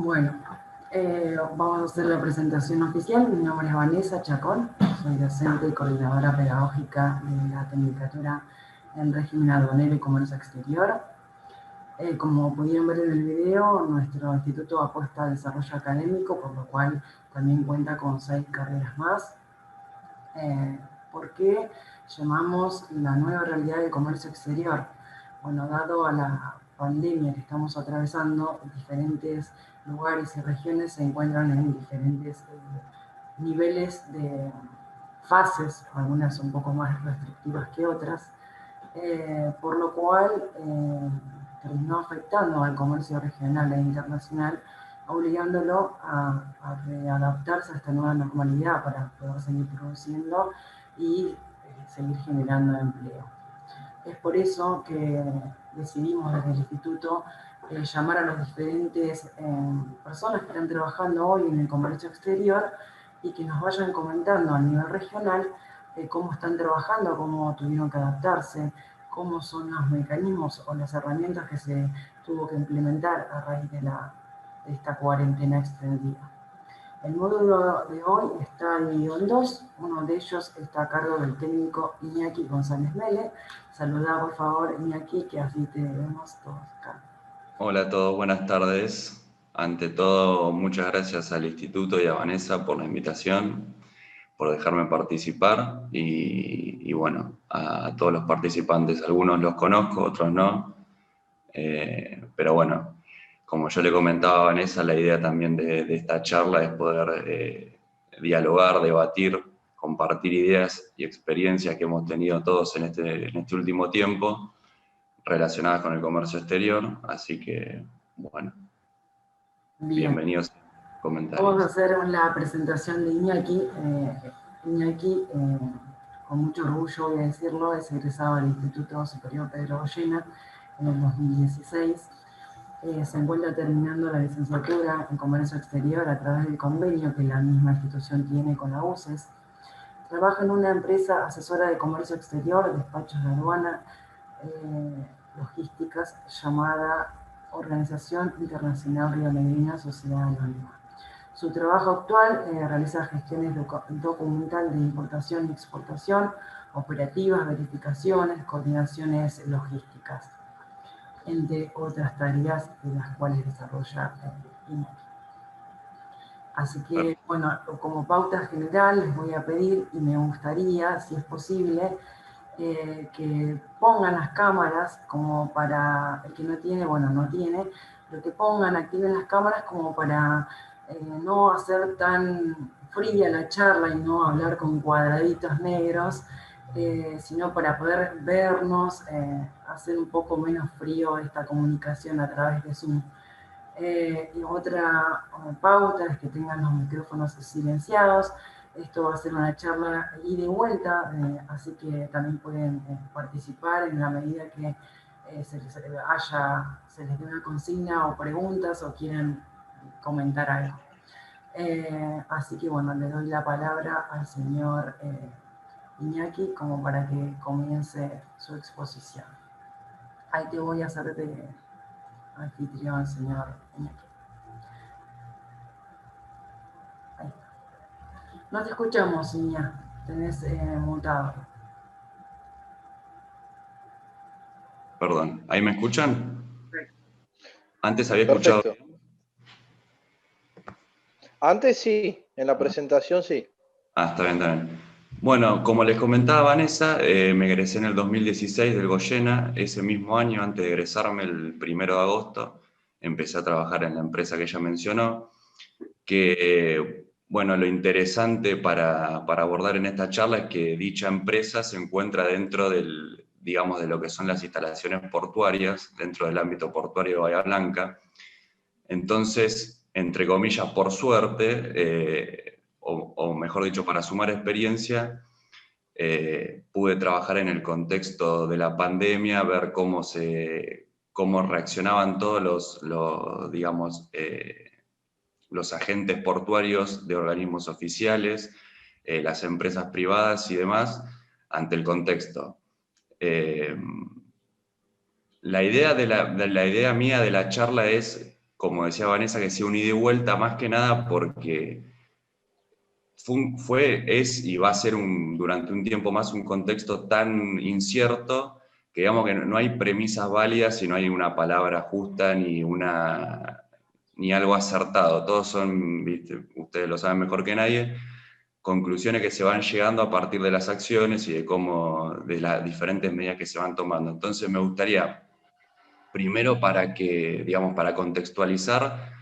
Bueno, vamos a hacer la presentación oficial. Mi nombre es Vanessa Chacón, soy docente y coordinadora pedagógica de la Tecnicatura en Régimen Aduanero y Comercio Exterior. Como pudieron ver en el video, nuestro instituto apuesta al desarrollo académico, por lo cual también cuenta con 6 carreras más. ¿Por qué llamamos la nueva realidad del comercio exterior? Bueno, dado a la pandemia que estamos atravesando, diferentes lugares y regiones se encuentran en diferentes niveles de fases, algunas un poco más restrictivas que otras, por lo cual terminó afectando al comercio regional e internacional, obligándolo a readaptarse a esta nueva normalidad para poder seguir produciendo y seguir generando empleo. Es por eso que decidimos desde el instituto llamar a las diferentes personas que están trabajando hoy en el comercio exterior y que nos vayan comentando a nivel regional cómo están trabajando, cómo tuvieron que adaptarse, cómo son los mecanismos o las herramientas que se tuvo que implementar a raíz de esta cuarentena extendida. El módulo de hoy está dividido en 2. Uno de ellos está a cargo del técnico Iñaki González Mele. Saludá, por favor, Iñaki, que así te vemos todos acá. Hola a todos, buenas tardes. Ante todo, muchas gracias al Instituto y a Vanessa por la invitación, por dejarme participar y bueno, a todos los participantes. Algunos los conozco, otros no. Pero bueno, como yo le comentaba a Vanessa, la idea también de esta charla es poder dialogar, debatir, compartir ideas y experiencias que hemos tenido todos en este último tiempo relacionadas con el comercio exterior, así que, bueno, Bien. bienvenidos a los comentarios. Vamos a hacer la presentación de Iñaki. Iñaki, con mucho orgullo voy a decirlo, es egresado del Instituto Superior Pedro Goyena en el 2016. Se encuentra terminando la licenciatura en Comercio Exterior a través del convenio que la misma institución tiene con la UCES. Trabaja en una empresa asesora de comercio exterior, despachos de aduana, logísticas, llamada Organización Internacional Rionegrina Sociedad Anónima. Su trabajo actual realiza gestiones documental de importación y exportación, operativas, verificaciones, coordinaciones logísticas, entre otras tareas de las cuales desarrolla Iñaki. Así que, bueno, como pauta general les voy a pedir, y me gustaría, si es posible, que pongan las cámaras como para, el que no tiene, bueno, no tiene, pero que pongan, activen las cámaras como para no hacer tan fría la charla y no hablar con cuadraditos negros, sino para poder vernos, hacer un poco menos frío esta comunicación a través de Zoom. Y otra pauta es que tengan los micrófonos silenciados. Esto va a ser una charla ida y vuelta, así que también pueden participar en la medida que se les dé una consigna o preguntas o quieran comentar algo. Así que bueno, le doy la palabra al señor Iñaki como para que comience su exposición. Ahí te voy a hacer de anfitrión, señor Iñaki. No te escuchamos, niña. Tenés mutado. Perdón, ¿ahí me escuchan? Antes había escuchado. Perfecto. Antes sí, en la presentación sí. Está bien, está bien. Bueno, como les comentaba Vanessa, me egresé en el 2016 del Goyena. Ese mismo año, antes de egresarme, el 1 de agosto, empecé a trabajar en la empresa que ella mencionó, que, bueno, lo interesante para abordar en esta charla es que dicha empresa se encuentra dentro del, digamos, de lo que son las instalaciones portuarias, dentro del ámbito portuario de Bahía Blanca. Entonces, entre comillas, por suerte, o mejor dicho, para sumar experiencia, pude trabajar en el contexto de la pandemia, ver cómo reaccionaban todos digamos, los agentes portuarios de organismos oficiales, las empresas privadas y demás, ante el contexto. La idea mía de la charla es como decía Vanessa, que sea un ida y vuelta más que nada porque es y va a ser durante un tiempo más un contexto tan incierto que digamos que no hay premisas válidas si no hay una palabra justa ni algo acertado. Todos son, ¿viste? Ustedes lo saben mejor que nadie, conclusiones que se van llegando a partir de las acciones y de las diferentes medidas que se van tomando. Entonces me gustaría, primero para contextualizar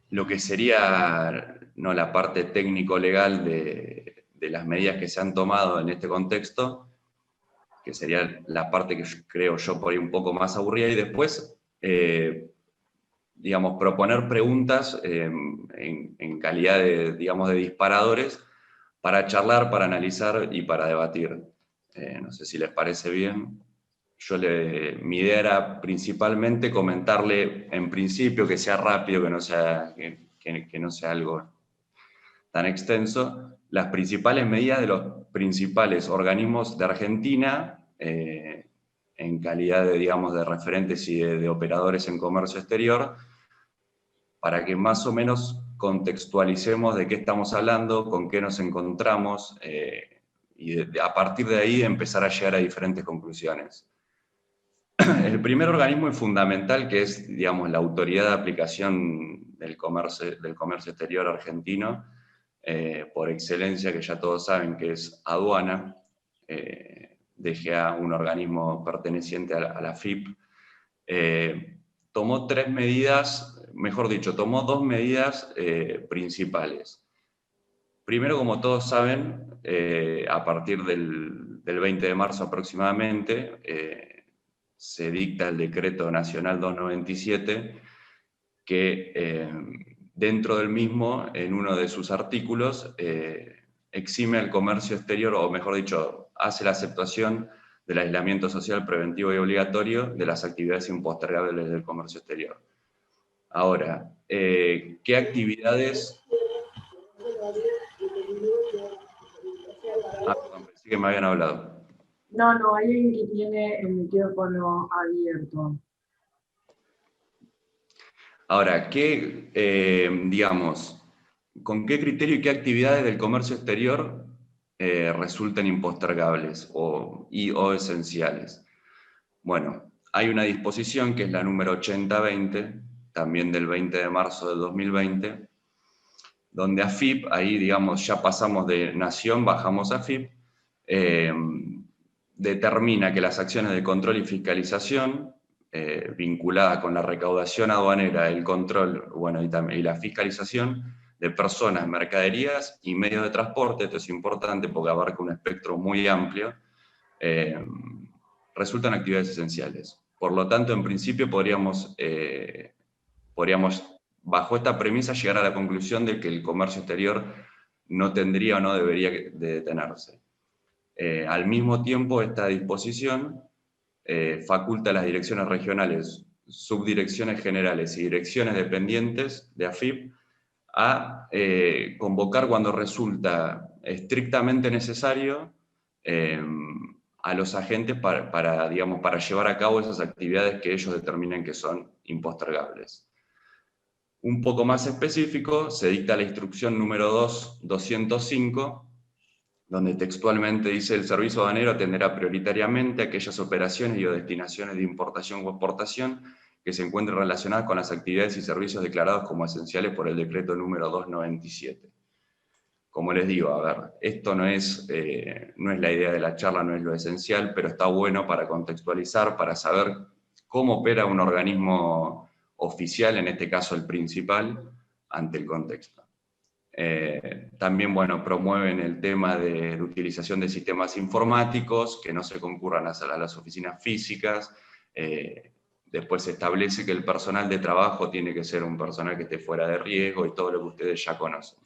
lo que sería no la parte técnico-legal de las medidas que se han tomado en este contexto, que sería la parte que creo yo por ahí un poco más aburrida, y después, proponer preguntas en calidad de disparadores para charlar, para analizar y para debatir. No sé si les parece bien. Mi idea era principalmente comentarle en principio que sea rápido, que no sea algo tan extenso, las principales medidas de los principales organismos de Argentina en calidad de referentes y de operadores en comercio exterior, para que más o menos contextualicemos de qué estamos hablando, con qué nos encontramos, y a partir de ahí empezar a llegar a diferentes conclusiones. El primer organismo es fundamental, que es, la autoridad de aplicación del comercio exterior argentino, por excelencia, que ya todos saben que es aduana, DGA, un organismo perteneciente a la FIP, tomó tomó dos medidas principales. Primero, como todos saben, a partir del 20 de marzo aproximadamente, se dicta el Decreto Nacional 297, que dentro del mismo, en uno de sus artículos, exime al comercio exterior, o mejor dicho, hace la aceptación del aislamiento social preventivo y obligatorio de las actividades impostergables del comercio exterior. Ahora, ¿qué actividades? Perdón, pensé que me habían hablado. No, hay alguien que tiene el micrófono abierto. Ahora, ¿con qué criterio y qué actividades del comercio exterior resultan impostergables o esenciales? Bueno, hay una disposición que es la número 8020, también del 20 de marzo del 2020, donde AFIP, ahí ya pasamos de nación, bajamos a AFIP, determina que las acciones de control y fiscalización vinculada con la recaudación aduanera, el control, y la fiscalización de personas, mercaderías y medios de transporte, esto es importante porque abarca un espectro muy amplio, resultan actividades esenciales. Por lo tanto, en principio podríamos, bajo esta premisa, llegar a la conclusión de que el comercio exterior no tendría o no debería de detenerse. Al mismo tiempo, esta disposición faculta a las direcciones regionales, subdirecciones generales y direcciones dependientes de AFIP a convocar cuando resulta estrictamente necesario a los agentes para llevar a cabo esas actividades que ellos determinen que son impostergables. Un poco más específico, se dicta la instrucción número 205, donde textualmente dice: el servicio aduanero atenderá prioritariamente aquellas operaciones y o destinaciones de importación o exportación que se encuentren relacionadas con las actividades y servicios declarados como esenciales por el decreto número 297. Como les digo, esto no es la idea de la charla, no es lo esencial, pero está bueno para contextualizar, para saber cómo opera un organismo oficial, en este caso el principal, ante el contexto. También, promueven el tema de utilización de sistemas informáticos, que no se concurran a las oficinas físicas. Después se establece que el personal de trabajo tiene que ser un personal que esté fuera de riesgo y todo lo que ustedes ya conocen.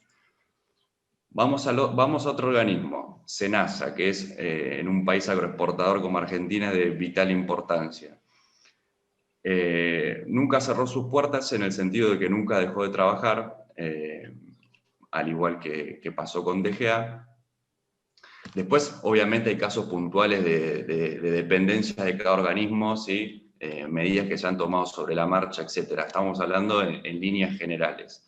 Vamos a otro organismo, SENASA, que es en un país agroexportador como Argentina de vital importancia. Nunca cerró sus puertas en el sentido de que nunca dejó de trabajar, al igual que pasó con DGA. Después, obviamente, hay casos puntuales de dependencia de cada organismo, ¿sí? medidas que se han tomado sobre la marcha, etc. Estamos hablando en líneas generales.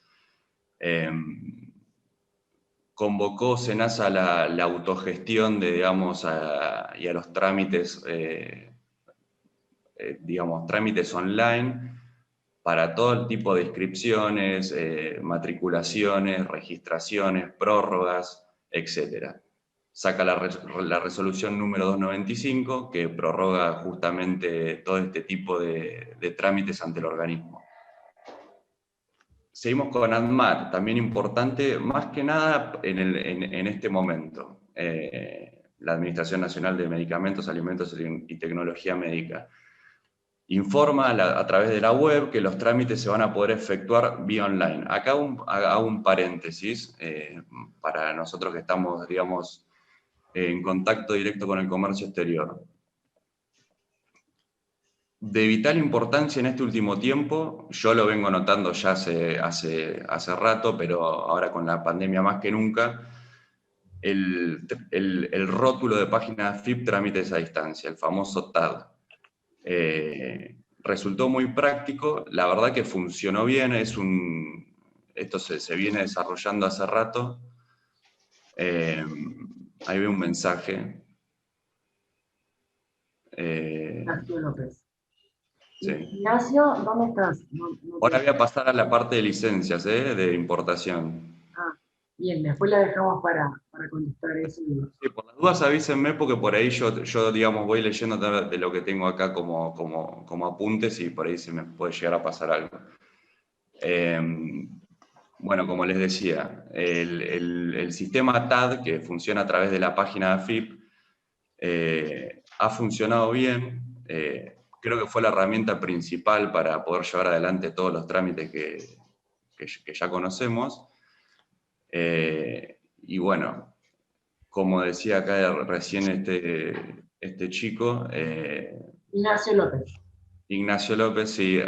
Convocó SENASA la autogestión de, digamos, y a los trámites, digamos, trámites online para todo el tipo de inscripciones, matriculaciones, registraciones, prórrogas, etc. Saca la resolución número 295 que prorroga justamente todo este tipo de trámites ante el organismo. Seguimos con ANMAT, también importante, más que nada en este momento. La Administración Nacional de Medicamentos, Alimentos y Tecnología Médica informa a través de la web que los trámites se van a poder efectuar vía online. Acá hago un paréntesis para nosotros que estamos, digamos, en contacto directo con el comercio exterior. De vital importancia en este último tiempo, yo lo vengo notando ya hace rato, pero ahora con la pandemia más que nunca, el rótulo de página FIP Trámites a Distancia, el famoso TAD. Resultó muy práctico, la verdad que funcionó bien, esto se viene desarrollando hace rato. Ahí veo un mensaje. Ignacio López. Sí. Ignacio, ¿dónde estás? Ahora voy a pasar a la parte de licencias, de importación. Ah, bien, después la dejamos para contestar eso. Sí, por las dudas avísenme porque por ahí yo digamos, voy leyendo de lo que tengo acá como apuntes y por ahí se me puede llegar a pasar algo. Bueno, como les decía, el sistema TAD, que funciona a través de la página de AFIP, ha funcionado bien. Creo que fue la herramienta principal para poder llevar adelante todos los trámites que ya conocemos. Y bueno, como decía acá recién este chico, Ignacio López. Ignacio López, sí,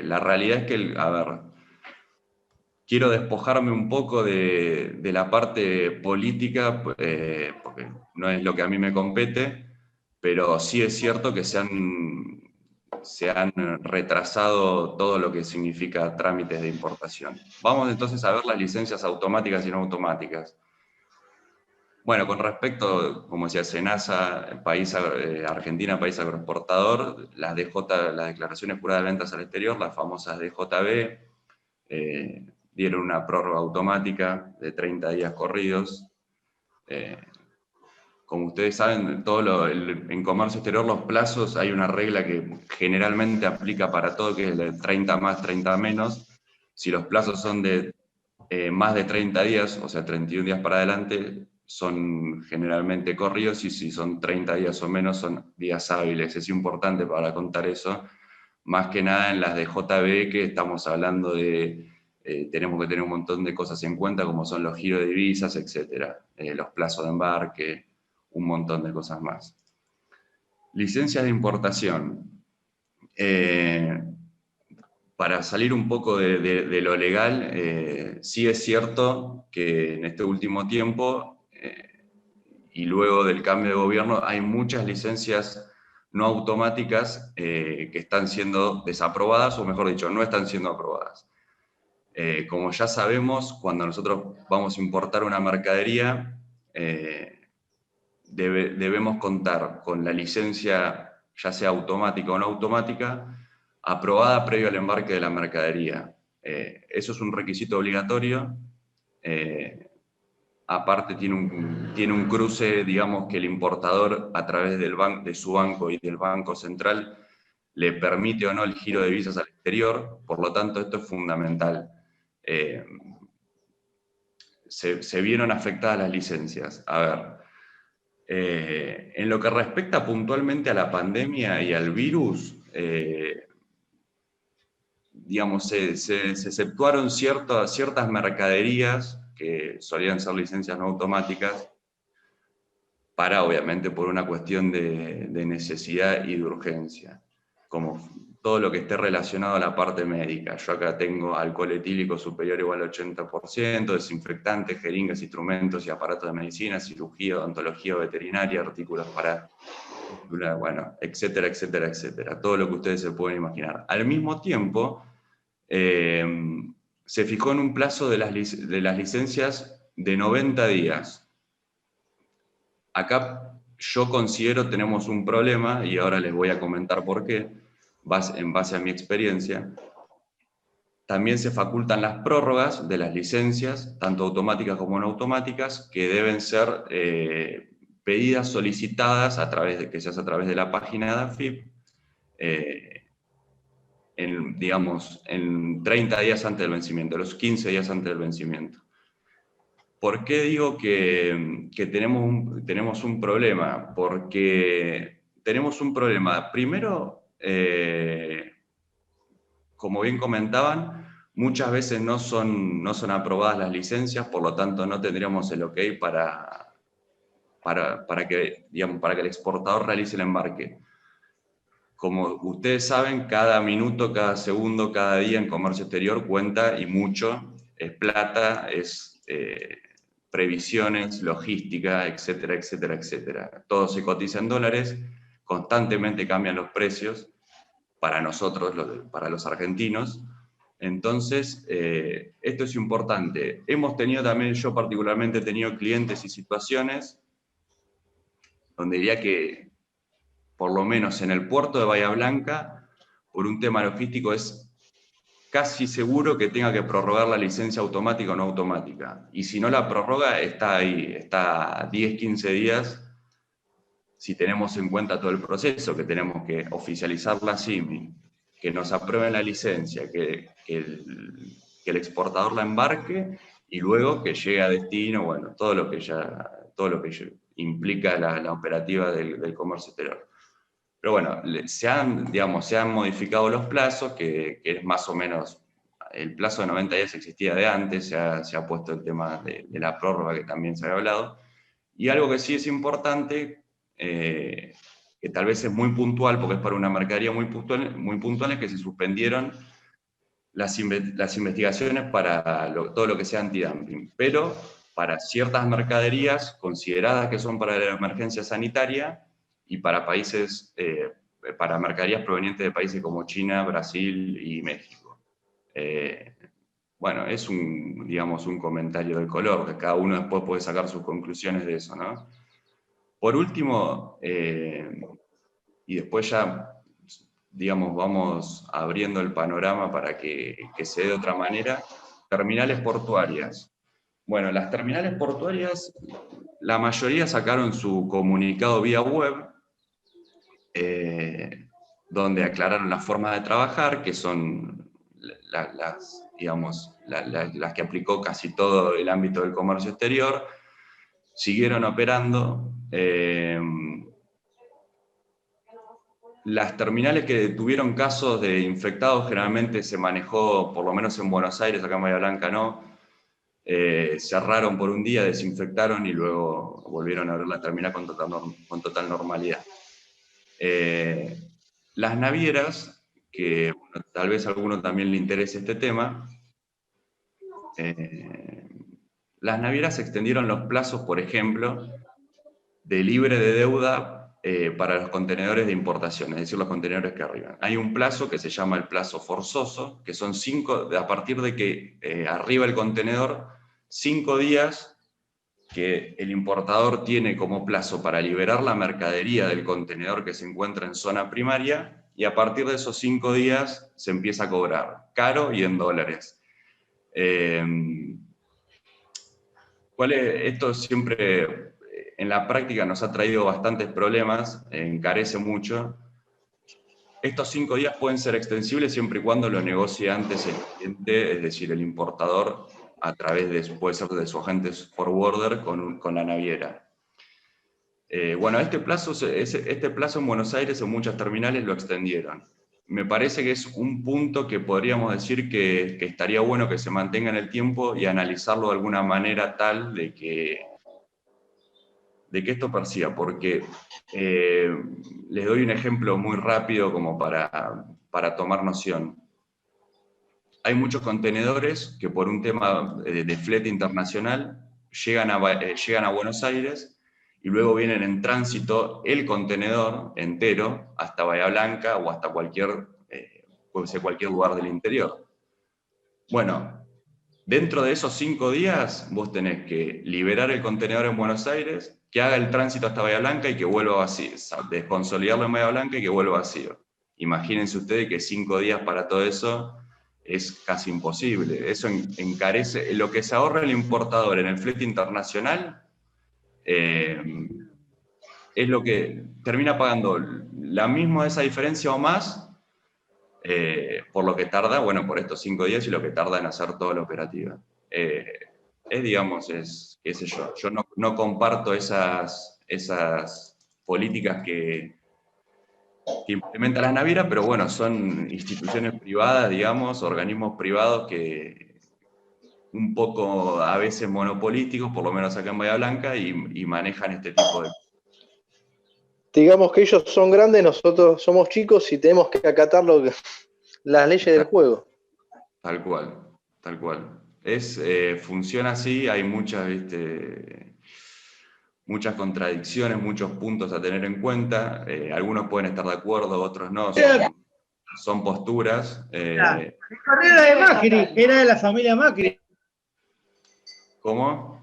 la realidad es que, a ver, quiero despojarme un poco de la parte política, porque no es lo que a mí me compete, pero sí es cierto que se han retrasado todo lo que significa trámites de importación. Vamos entonces a ver las licencias automáticas y no automáticas. Bueno, con respecto, como decía SENASA, Argentina, país agroexportador, las declaraciones juradas de ventas al exterior, las famosas DJB, dieron una prórroga automática de 30 días corridos. Como ustedes saben, en comercio exterior los plazos, hay una regla que generalmente aplica para todo, que es el de 30 más, 30 menos. Si los plazos son de más de 30 días, o sea, 31 días para adelante, son generalmente corridos, y si son 30 días o menos, son días hábiles. Es importante para contar eso, más que nada en las de JB, que estamos hablando de, tenemos que tener un montón de cosas en cuenta, como son los giros de divisas, etc., los plazos de embarque, un montón de cosas más. Licencias de importación. Para salir un poco de lo legal, sí es cierto que en este último tiempo, y luego del cambio de gobierno, hay muchas licencias no automáticas que están siendo desaprobadas, o mejor dicho, no están siendo aprobadas. Como ya sabemos, cuando nosotros vamos a importar una mercadería, debemos contar con la licencia, ya sea automática o no automática, aprobada previo al embarque de la mercadería. Eso es un requisito obligatorio. Aparte tiene un cruce, digamos, que el importador, a través de su banco y del Banco Central, le permite o no el giro de divisas al exterior. Por lo tanto, esto es fundamental. Se vieron afectadas las licencias. A ver, en lo que respecta puntualmente a la pandemia y al virus, digamos, se exceptuaron ciertas mercaderías que solían ser licencias no automáticas, obviamente, por una cuestión de necesidad y de urgencia, como todo lo que esté relacionado a la parte médica. Yo acá tengo alcohol etílico superior o igual al 80%, desinfectantes, jeringas, instrumentos y aparatos de medicina, cirugía, odontología veterinaria, artículos para bueno, etcétera, etcétera, etcétera. Todo lo que ustedes se pueden imaginar. Al mismo tiempo, se fijó en un plazo de las licencias de 90 días. Acá yo considero tenemos un problema, y ahora les voy a comentar por qué, en base a mi experiencia. También se facultan las prórrogas de las licencias, tanto automáticas como no automáticas, que deben ser pedidas, solicitadas, que se hace a través de la página de AFIP, digamos, en 30 días antes del vencimiento, los 15 días antes del vencimiento. ¿Por qué digo que tenemos un problema? Porque tenemos un problema. Primero, como bien comentaban, muchas veces no son aprobadas las licencias, por lo tanto no tendríamos el ok para que el exportador realice el embarque. Como ustedes saben, cada minuto, cada segundo, cada día en comercio exterior cuenta y mucho, es plata, es previsiones, logística, etcétera, etcétera, etcétera. Todo se cotiza en dólares, constantemente cambian los precios para nosotros, para los argentinos. Entonces, esto es importante. Hemos tenido también, yo particularmente he tenido clientes y situaciones donde diría que, por lo menos en el puerto de Bahía Blanca, por un tema logístico es casi seguro que tenga que prorrogar la licencia automática o no automática. Y si no la prorroga, está ahí, está 10, 15 días, si tenemos en cuenta todo el proceso, que tenemos que oficializar la CIMI, que nos aprueben la licencia, que el exportador la embarque y luego que llegue a destino, bueno, todo lo que implica la operativa del comercio exterior. Pero bueno, se han modificado los plazos, que es más o menos, el plazo de 90 días existía de antes, se ha puesto el tema de la prórroga que también se había hablado. Y algo que sí es importante, que tal vez es muy puntual, porque es para una mercadería muy puntual, es que se suspendieron las investigaciones para todo lo que sea antidumping. Pero para ciertas mercaderías consideradas que son para la emergencia sanitaria, y para para mercaderías provenientes de países como China, Brasil y México. Bueno, es un comentario de color, que cada uno después puede sacar sus conclusiones de eso, ¿no? Por último, y después ya, vamos abriendo el panorama para que se dé de otra manera, terminales portuarias. Bueno, las terminales portuarias, la mayoría sacaron su comunicado vía web, donde aclararon la forma de trabajar, que son las que aplicó casi todo el ámbito del comercio exterior. Siguieron operando. Las terminales que tuvieron casos de infectados generalmente se manejó, por lo menos en Buenos Aires, acá en Bahía Blanca no, cerraron por un día, desinfectaron y luego volvieron a abrir la terminal con total normalidad. Las navieras, que bueno, tal vez a alguno también le interese este tema, las navieras extendieron los plazos, por ejemplo, de libre de deuda para los contenedores de importación, es decir, los contenedores que arriban. Hay un plazo que se llama el plazo forzoso, que son a partir de que arriba el contenedor, 5 días que el importador tiene como plazo para liberar la mercadería del contenedor que se encuentra en zona primaria, y a partir de esos 5 días se empieza a cobrar, caro y en dólares. Esto siempre en la práctica nos ha traído bastantes problemas, encarece mucho. Estos 5 días pueden ser extensibles siempre y cuando lo negocie antes el cliente, es decir, el importador, a través puede ser de su agente forwarder con la naviera. Bueno, este plazo en Buenos Aires en muchas terminales lo extendieron. Me parece que es un punto que podríamos decir que estaría bueno que se mantenga en el tiempo y analizarlo de alguna manera tal de que esto persiga, porque les doy un ejemplo muy rápido como para tomar noción. Hay muchos contenedores que por un tema de flete internacional llegan a Buenos Aires y luego vienen en tránsito el contenedor entero hasta Bahía Blanca o hasta puede ser cualquier lugar del interior. Bueno, dentro de esos 5 días vos tenés que liberar el contenedor en Buenos Aires, que haga el tránsito hasta Bahía Blanca y que vuelva vacío, desconsolidarlo en Bahía Blanca y que vuelva vacío. Imagínense ustedes que 5 días para todo eso es casi imposible. Eso encarece, lo que se ahorra el importador en el flete internacional, es lo que termina pagando la misma esa diferencia o más, por lo que tarda, bueno, por estos 5 días y lo que tarda en hacer toda la operativa. Qué sé yo no comparto esas políticas que implementa las navieras, pero bueno, son instituciones privadas, digamos, organismos privados que un poco a veces monopolísticos, por lo menos acá en Bahía Blanca, y manejan este tipo de... Digamos que ellos son grandes, nosotros somos chicos y tenemos que acatar las leyes del juego. Tal cual, tal cual. Funciona así, hay muchas contradicciones, muchos puntos a tener en cuenta. Algunos pueden estar de acuerdo, otros no. Son posturas. El correo de Macri, era de la familia Macri. ¿Cómo?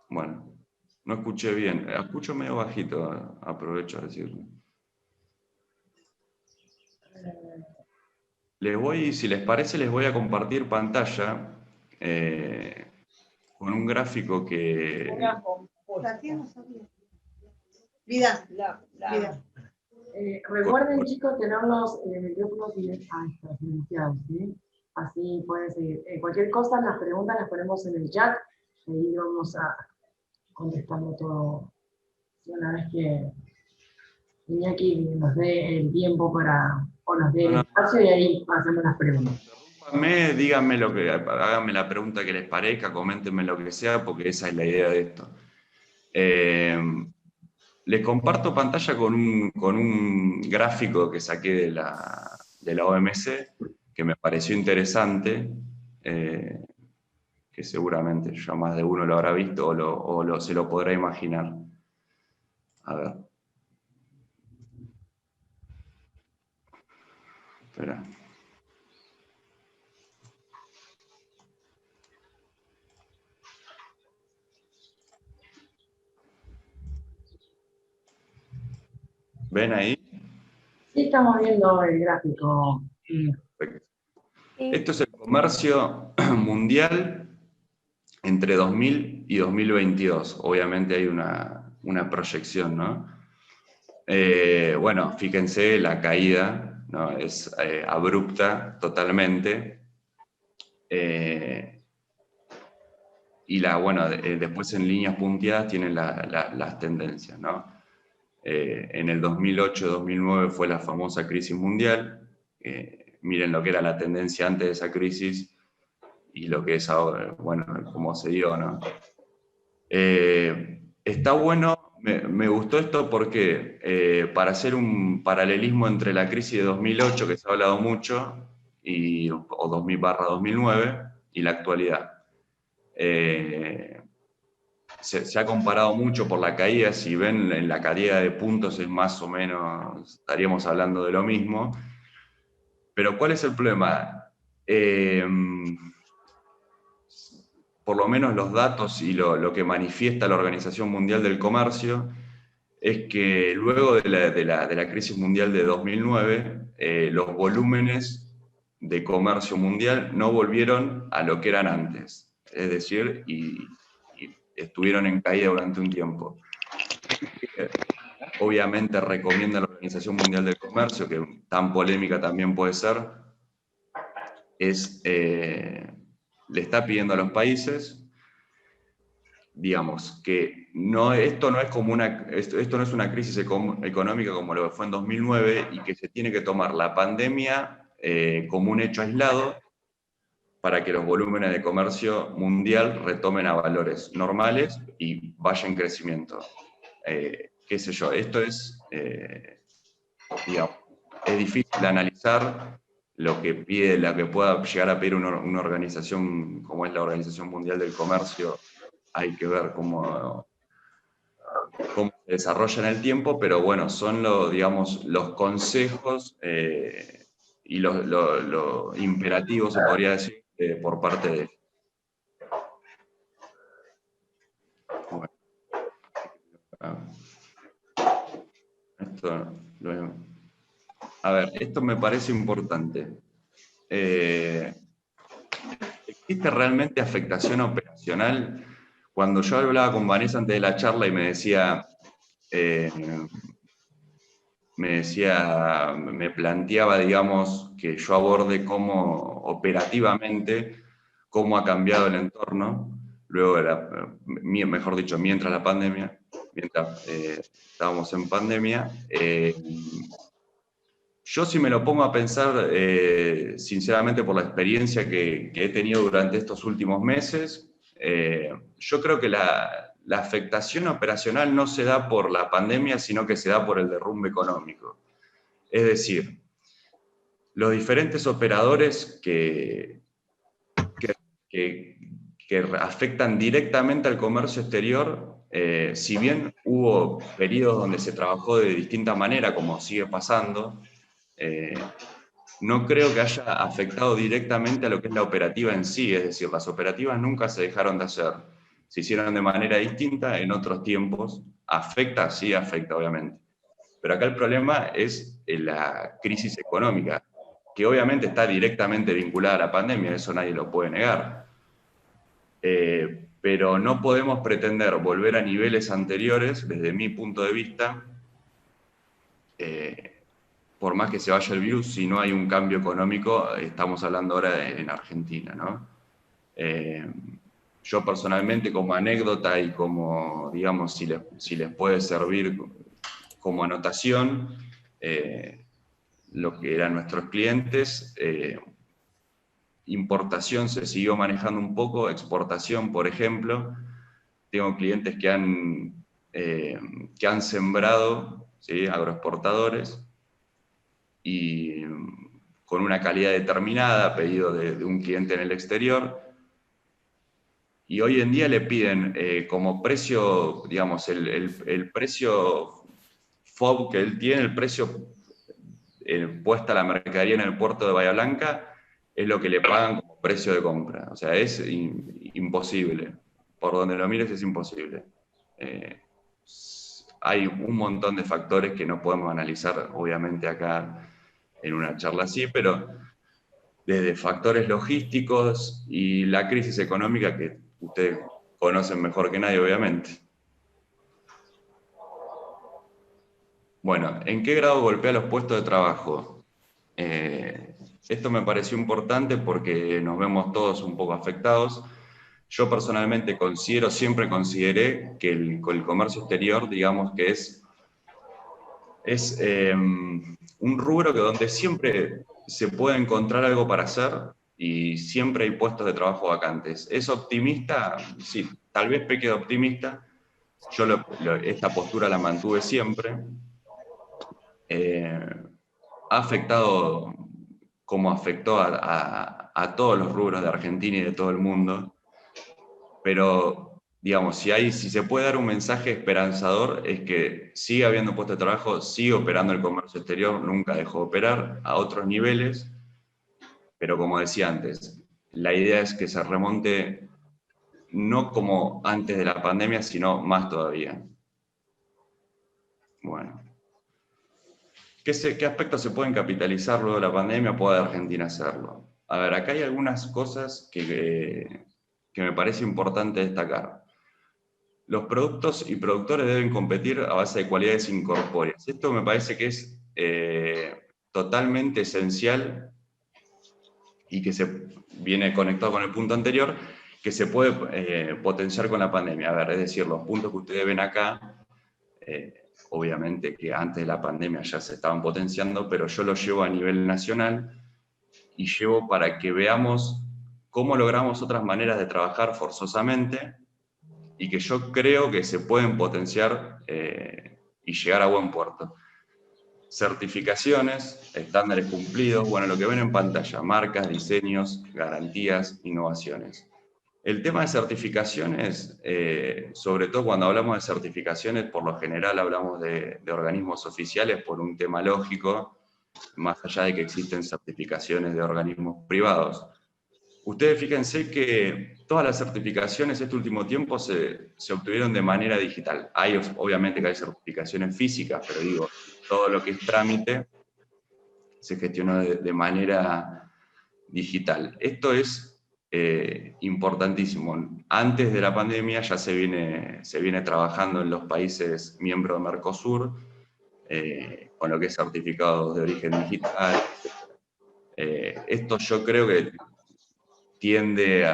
Bueno, no escuché bien. Escucho medio bajito, aprovecho a decirlo. Si les parece, les voy a compartir pantalla con un gráfico que... Vida. Recuerden, chicos, tener los micrófonos silenciados, ¿sí? Así pueden seguir. Cualquier cosa, las preguntas las ponemos en el chat y ahí vamos a contestando todo. Una vez que Iñaki nos dé el tiempo o nos dé el espacio y ahí hacemos las preguntas. Díganme háganme la pregunta que les parezca, coméntenme lo que sea, porque esa es la idea de esto. Les comparto pantalla con un gráfico que saqué de la OMC, que me pareció interesante, que seguramente ya más de uno lo habrá visto o se lo podrá imaginar. A ver. Espera. ¿Ven ahí? Sí, estamos viendo el gráfico. Perfecto. Esto es el comercio mundial entre 2000 y 2022. Obviamente hay una proyección, ¿no? Bueno, fíjense, la caída, ¿no? Es abrupta totalmente. Y después en líneas punteadas tienen las tendencias, ¿no? En el 2008-2009 fue la famosa crisis mundial. Miren lo que era la tendencia antes de esa crisis y lo que es ahora, bueno, cómo se dio, ¿no? Está bueno, me gustó esto porque para hacer un paralelismo entre la crisis de 2008, que se ha hablado mucho, o 2000/2009, y la actualidad. Se ha comparado mucho por la caída, si ven en la caída de puntos es más o menos, estaríamos hablando de lo mismo. Pero ¿cuál es el problema? Por lo menos los datos y lo que manifiesta la Organización Mundial del Comercio es que luego de la crisis mundial de 2009, los volúmenes de comercio mundial no volvieron a lo que eran antes. Es decir, y estuvieron en caída durante un tiempo. Obviamente recomienda la Organización Mundial del Comercio, que tan polémica también puede ser, le está pidiendo a los países, digamos, que esto no es una crisis económica como lo que fue en 2009 y que se tiene que tomar la pandemia como un hecho aislado para que los volúmenes de comercio mundial retomen a valores normales y vaya en crecimiento. Qué sé yo, esto es, digamos, es difícil de analizar, lo que pide, la que pueda llegar a pedir una organización como es la Organización Mundial del Comercio, hay que ver cómo se desarrolla en el tiempo, pero bueno, son digamos, los consejos y lo imperativo, se podría decir, por parte de... Bueno, a ver, esto me parece importante. ¿Existe realmente afectación operacional? Cuando yo hablaba con Vanessa antes de la charla y me planteaba, digamos, que yo aborde cómo operativamente, cómo ha cambiado el entorno, luego, mejor dicho, mientras la pandemia, mientras estábamos en pandemia, yo si me lo pongo a pensar, sinceramente por la experiencia que he tenido durante estos últimos meses, yo creo que la afectación operacional no se da por la pandemia, sino que se da por el derrumbe económico. Es decir, los diferentes operadores que afectan directamente al comercio exterior, si bien hubo periodos donde se trabajó de distinta manera, como sigue pasando, no creo que haya afectado directamente a lo que es la operativa en sí, es decir, las operativas nunca se dejaron de hacer, se hicieron de manera distinta en otros tiempos, afecta, sí afecta obviamente, pero acá el problema es la crisis económica, que obviamente está directamente vinculada a la pandemia, eso nadie lo puede negar, pero no podemos pretender volver a niveles anteriores, desde mi punto de vista, por más que se vaya el virus, si no hay un cambio económico, estamos hablando ahora en Argentina, ¿no? Yo personalmente, como anécdota y como, digamos, si les puede servir como anotación, lo que eran nuestros clientes, importación se siguió manejando un poco, exportación, por ejemplo, tengo clientes que han sembrado, ¿sí? Agroexportadores, y con una calidad determinada, pedido de un cliente en el exterior, y hoy en día le piden como precio, digamos, el precio FOB que él tiene, el precio puesta la mercadería en el puerto de Bahía Blanca, es lo que le pagan como precio de compra. O sea, es imposible. Por donde lo mires es imposible. Hay un montón de factores que no podemos analizar, obviamente, acá en una charla así, pero desde factores logísticos y la crisis económica que ustedes conocen mejor que nadie, obviamente. Bueno, ¿en qué grado golpea los puestos de trabajo? Esto me pareció importante porque nos vemos todos un poco afectados. Yo personalmente siempre consideré que el comercio exterior, digamos que es un rubro donde siempre se puede encontrar algo para hacer y siempre hay puestos de trabajo vacantes. ¿Es optimista? Sí, tal vez peque de optimista. Yo esta postura la mantuve siempre. Ha afectado como afectó a todos los rubros de Argentina y de todo el mundo, pero digamos, si se puede dar un mensaje esperanzador es que sigue habiendo puestos de trabajo, sigue operando el comercio exterior, nunca dejó de operar a otros niveles, pero como decía antes, la idea es que se remonte no como antes de la pandemia, sino más todavía. Bueno. ¿Qué aspectos se pueden capitalizar luego de la pandemia? ¿Puede Argentina hacerlo? A ver, acá hay algunas cosas que me parece importante destacar. Los productos y productores deben competir a base de cualidades incorpóreas. Esto me parece que es totalmente esencial y que se viene conectado con el punto anterior, que se puede potenciar con la pandemia. A ver, es decir, los puntos que ustedes ven acá, obviamente que antes de la pandemia ya se estaban potenciando, pero yo lo llevo a nivel nacional y llevo para que veamos cómo logramos otras maneras de trabajar forzosamente y que yo creo que se pueden potenciar y llegar a buen puerto. Certificaciones, estándares cumplidos, bueno, lo que ven en pantalla, marcas, diseños, garantías, innovaciones. El tema de certificaciones, sobre todo cuando hablamos de certificaciones, por lo general hablamos de organismos oficiales por un tema lógico, más allá de que existen certificaciones de organismos privados. Ustedes fíjense que todas las certificaciones este último tiempo se obtuvieron de manera digital. Hay, obviamente que hay certificaciones físicas, pero digo, todo lo que es trámite se gestionó de manera digital. Esto es importantísimo. Antes de la pandemia ya se viene trabajando en los países miembros de Mercosur, con lo que es certificados de origen digital. Esto yo creo que tiende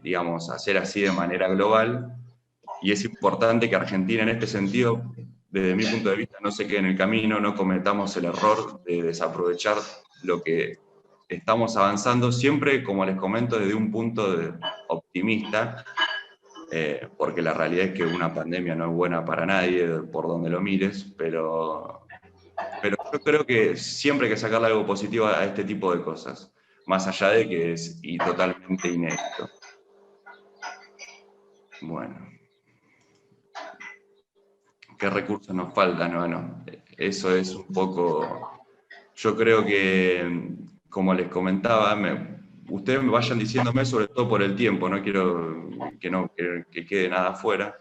digamos, a ser así de manera global, y es importante que Argentina en este sentido, desde mi punto de vista, no se quede en el camino, no cometamos el error de desaprovechar lo que estamos avanzando, siempre, como les comento, desde un punto optimista, porque la realidad es que una pandemia no es buena para nadie, por donde lo mires, pero yo creo que siempre hay que sacarle algo positivo a este tipo de cosas, más allá de que es totalmente inédito. Bueno. ¿Qué recursos nos faltan? Bueno, eso es un poco... Yo creo que, como les comentaba, ustedes me vayan diciéndome, sobre todo por el tiempo, no quiero que quede nada afuera.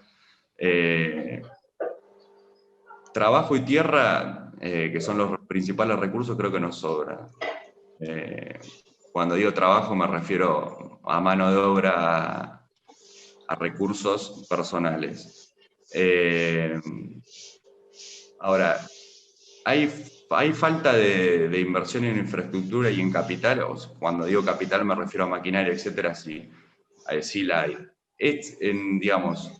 Trabajo y tierra, que son los principales recursos, creo que nos sobra. Cuando digo trabajo me refiero a mano de obra, a recursos personales. Ahora, hay falta de inversión en infraestructura y en capital. Cuando digo capital me refiero a maquinaria, etcétera, sí la hay. Digamos,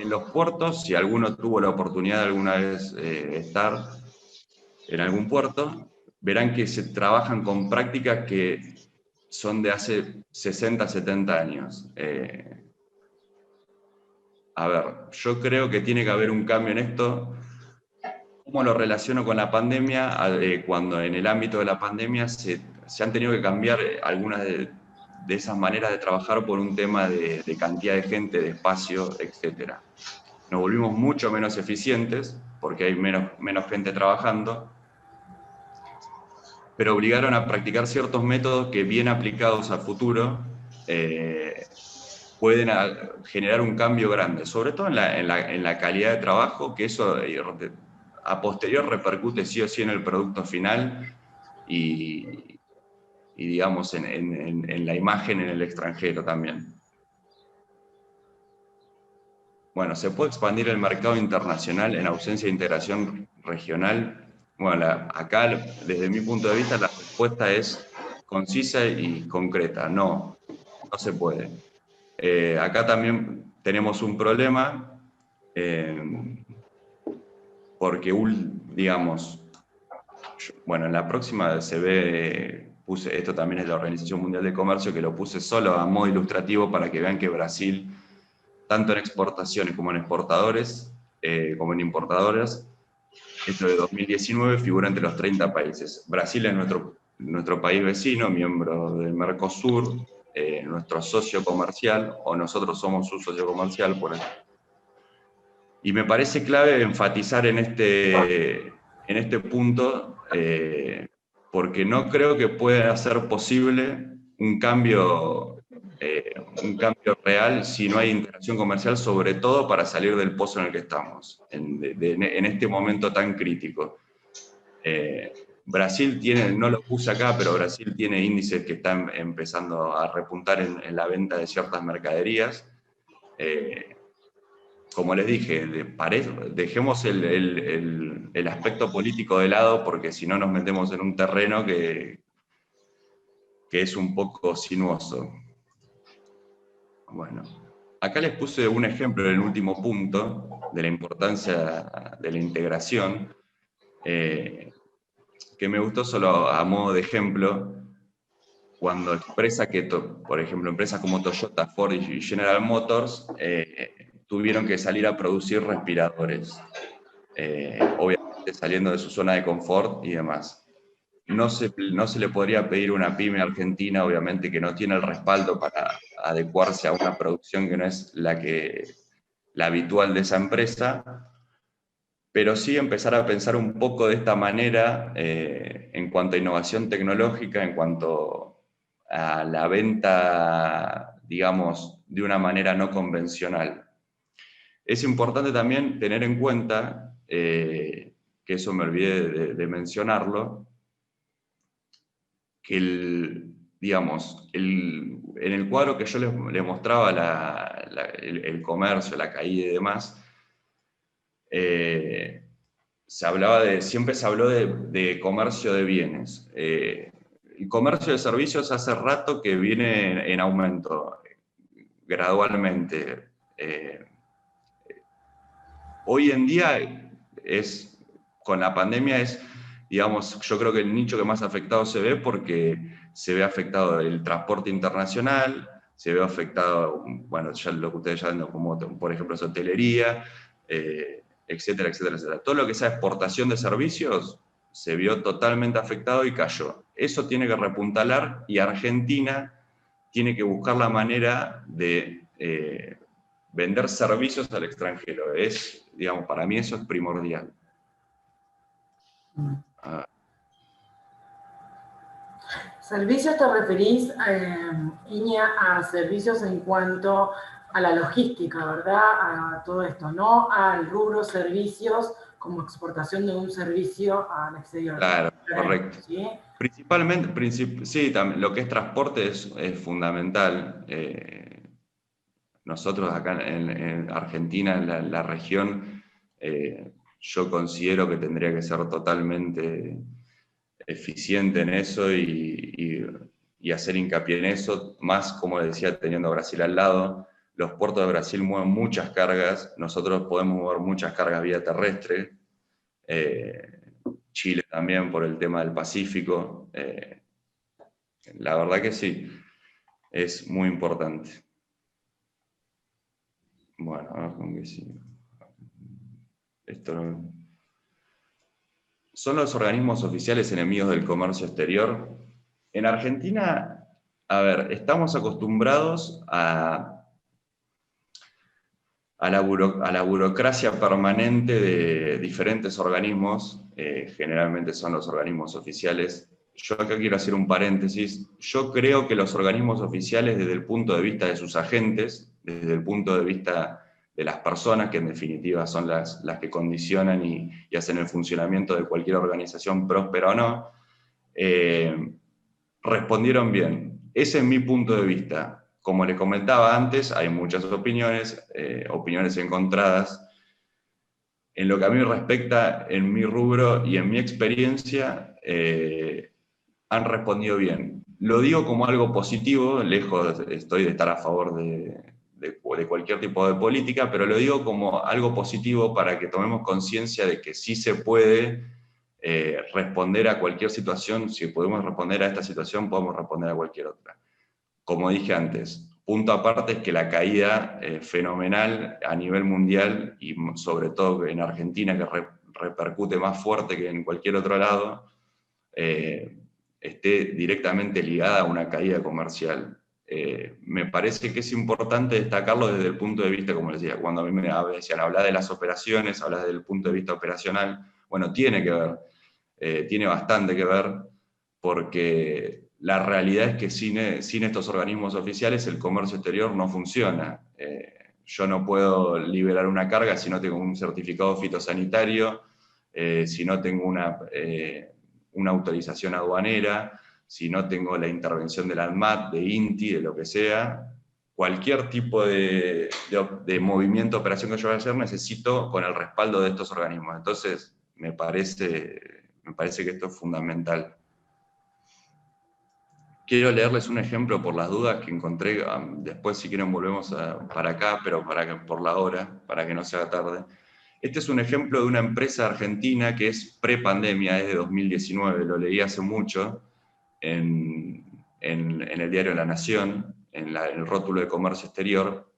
en los puertos, si alguno tuvo la oportunidad de alguna vez estar en algún puerto, verán que se trabajan con prácticas que son de hace 60, 70 años. A ver, yo creo que tiene que haber un cambio en esto. ¿Cómo lo relaciono con la pandemia? Cuando en el ámbito de la pandemia se han tenido que cambiar algunas de esas maneras de trabajar por un tema de cantidad de gente, de espacio, etc. Nos volvimos mucho menos eficientes porque hay menos gente trabajando, pero obligaron a practicar ciertos métodos que, bien aplicados a futuro, pueden generar un cambio grande, sobre todo en la calidad de trabajo, que eso a posterior repercute sí o sí en el producto final y digamos, en la imagen en el extranjero también. Bueno, ¿se puede expandir el mercado internacional en ausencia de integración regional? Bueno, acá, desde mi punto de vista, la respuesta es concisa y concreta. No se puede. Acá también tenemos un problema, porque, digamos, bueno, en la próxima se ve, esto también es la Organización Mundial de Comercio, que lo puse solo a modo ilustrativo para que vean que Brasil, tanto en exportaciones como en exportadores, como en importadoras, dentro de 2019 figura entre los 30 países. Brasil es nuestro país vecino, miembro del Mercosur, nuestro socio comercial, o nosotros somos su socio comercial, por eso. Y me parece clave enfatizar en este punto, porque no creo que pueda ser posible un cambio real si no hay integración comercial, sobre todo para salir del pozo en el que estamos, en este momento tan crítico. Brasil tiene, no lo puse acá, pero Brasil tiene índices que están empezando a repuntar en la venta de ciertas mercaderías. Como les dije, dejemos el aspecto político de lado, porque si no nos metemos en un terreno que es un poco sinuoso. Bueno, acá les puse un ejemplo en el último punto de la importancia de la integración, que me gustó solo a modo de ejemplo, cuando expresa que, por ejemplo, empresas como Toyota, Ford y General Motors tuvieron que salir a producir respiradores. saliendo de su zona de confort y demás. No se le podría pedir a una pyme argentina, obviamente, que no tiene el respaldo para adecuarse a una producción que no es la habitual de esa empresa, pero sí empezar a pensar un poco de esta manera en cuanto a innovación tecnológica, en cuanto a la venta, digamos, de una manera no convencional. Es importante también tener en cuenta, que eso me olvidé de mencionarlo, que digamos, en el cuadro que yo les mostraba el comercio, la caída y demás, siempre se habló de comercio de bienes. El comercio de servicios hace rato que viene en aumento, gradualmente. Hoy en día, con la pandemia, digamos, yo creo que el nicho que más afectado se ve porque se ve afectado el transporte internacional, se ve afectado, bueno, ya lo que ustedes ya ven como, por ejemplo, hotelería, etcétera, etcétera, etcétera. Todo lo que sea exportación de servicios se vio totalmente afectado y cayó. Eso tiene que repuntalar y Argentina tiene que buscar la manera de vender servicios al extranjero. Digamos, para mí eso es primordial. ¿Servicios te referís, Iña, a servicios en cuanto a la logística, verdad? A todo esto, no al rubro servicios como exportación de un servicio al exterior. Claro, correcto. ¿Sí? Principalmente, sí, lo que es transporte es fundamental. Nosotros acá en Argentina, en la región, yo considero que tendría que ser totalmente eficiente en eso y hacer hincapié en eso, más como decía, teniendo a Brasil al lado. Los puertos de Brasil mueven muchas cargas, nosotros podemos mover muchas cargas vía terrestre, Chile también por el tema del Pacífico. La verdad que sí, es muy importante. Bueno, a ver con qué sigo. ¿Son los organismos oficiales enemigos del comercio exterior? En Argentina, a ver, estamos acostumbrados a la burocracia permanente de diferentes organismos, generalmente son los organismos oficiales. Yo acá quiero hacer un paréntesis. Yo creo que los organismos oficiales, desde el punto de vista de sus agentes, desde el punto de vista de las personas, que en definitiva son las que condicionan y hacen el funcionamiento de cualquier organización próspera o no, respondieron bien. Ese es mi punto de vista. Como les comentaba antes, hay muchas opiniones, opiniones encontradas. En lo que a mí respecta, en mi rubro y en mi experiencia, han respondido bien. Lo digo como algo positivo, lejos estoy de estar a favor de cualquier tipo de política, pero lo digo como algo positivo para que tomemos conciencia de que sí se puede responder a cualquier situación. Si podemos responder a esta situación, podemos responder a cualquier otra. Como dije antes, punto aparte es que la caída fenomenal a nivel mundial y sobre todo en Argentina, que repercute más fuerte que en cualquier otro lado, esté directamente ligada a una caída comercial. Me parece que es importante destacarlo desde el punto de vista, como les decía, cuando a mí me decían, habla de las operaciones, habla desde el punto de vista operacional, bueno, tiene que ver, tiene bastante que ver, porque la realidad es que sin estos organismos oficiales el comercio exterior no funciona. Yo no puedo liberar una carga si no tengo un certificado fitosanitario, si no tengo una autorización aduanera, si no tengo la intervención del ANMAT, de INTI, de lo que sea. Cualquier tipo de movimiento, operación que yo vaya a hacer, necesito con el respaldo de estos organismos. Entonces, me parece que esto es fundamental. Quiero leerles un ejemplo por las dudas que encontré. Después, si quieren, volvemos para acá, pero por la hora, para que no se haga tarde. Este es un ejemplo de una empresa argentina que es pre-pandemia, es de 2019, lo leí hace mucho en el diario La Nación, en el rótulo de comercio exterior.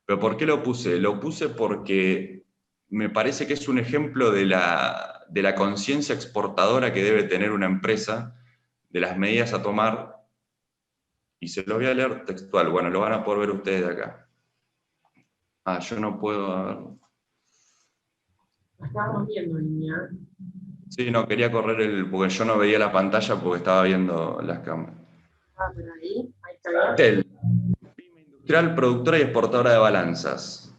¿Pero por qué lo puse? Lo puse porque me parece que es un ejemplo de de la conciencia exportadora que debe tener una empresa, de las medidas a tomar, y se lo voy a leer textual, bueno, lo van a poder ver ustedes de acá. Yo no puedo, a ver. Estábamos viendo, niña. Sí, no, quería correr porque yo no veía la pantalla porque estaba viendo las cámaras. Pero ahí está bien. Citel, pyme industrial, productora y exportadora de balanzas.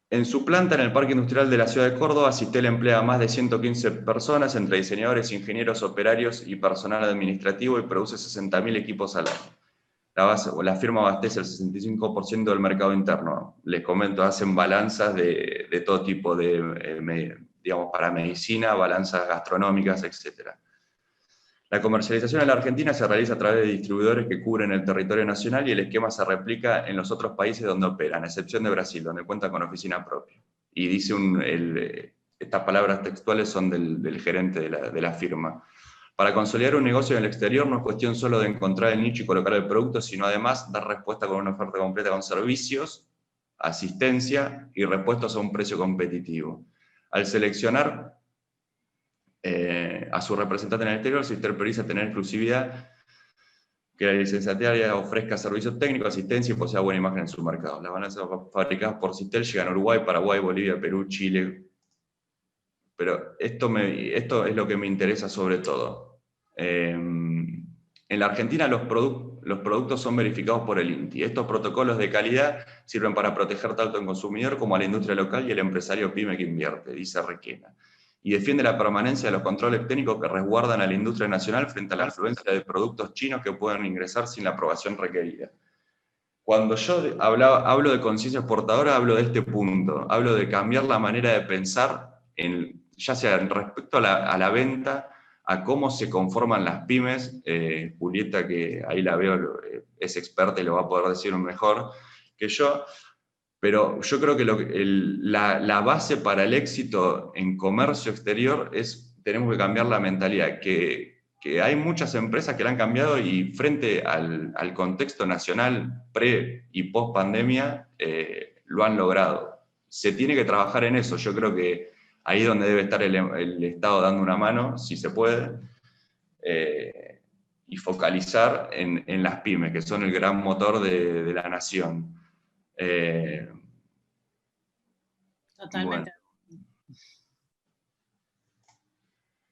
En su planta en el Parque Industrial de la Ciudad de Córdoba, Citel emplea a más de 115 personas, entre diseñadores, ingenieros, operarios y personal administrativo, y produce 60.000 equipos al año. La firma abastece el 65% del mercado interno. Les comento, hacen balanzas de todo tipo, digamos, para medicina, balanzas gastronómicas, etc. La comercialización en la Argentina se realiza a través de distribuidores que cubren el territorio nacional, y el esquema se replica en los otros países donde operan, a excepción de Brasil, donde cuenta con oficina propia. Y dice estas palabras textuales son del gerente de la firma. Para consolidar un negocio en el exterior no es cuestión solo de encontrar el nicho y colocar el producto, sino además dar respuesta con una oferta completa con servicios, asistencia y repuestos a un precio competitivo. Al seleccionar a su representante en el exterior, Citel prioriza tener exclusividad, que la licenciataria ofrezca servicios técnicos, asistencia y posea buena imagen en su mercado. Las balanzas fabricadas por Citel llegan a Uruguay, Paraguay, Bolivia, Perú, Chile. Pero esto es lo que me interesa sobre todo. En la Argentina los productos son verificados por el INTI. Estos protocolos de calidad sirven para proteger tanto al consumidor como a la industria local y al empresario pyme que invierte, dice Requena. Y defiende la permanencia de los controles técnicos que resguardan a la industria nacional frente a la influencia de productos chinos que pueden ingresar sin la aprobación requerida. Cuando yo hablo de conciencia exportadora, hablo de este punto. Hablo de cambiar la manera de pensar, ya sea respecto a la venta, a cómo se conforman las pymes. Julieta, que ahí la veo, es experta y lo va a poder decir mejor que yo. Pero yo creo que la base para el éxito en comercio exterior tenemos que cambiar la mentalidad, que hay muchas empresas que la han cambiado, y frente al contexto nacional pre y post pandemia lo han logrado. Se tiene que trabajar en eso. Yo creo que ahí es donde debe estar el Estado dando una mano, si se puede, y focalizar en las pymes, que son el gran motor de la nación. Totalmente. Bueno,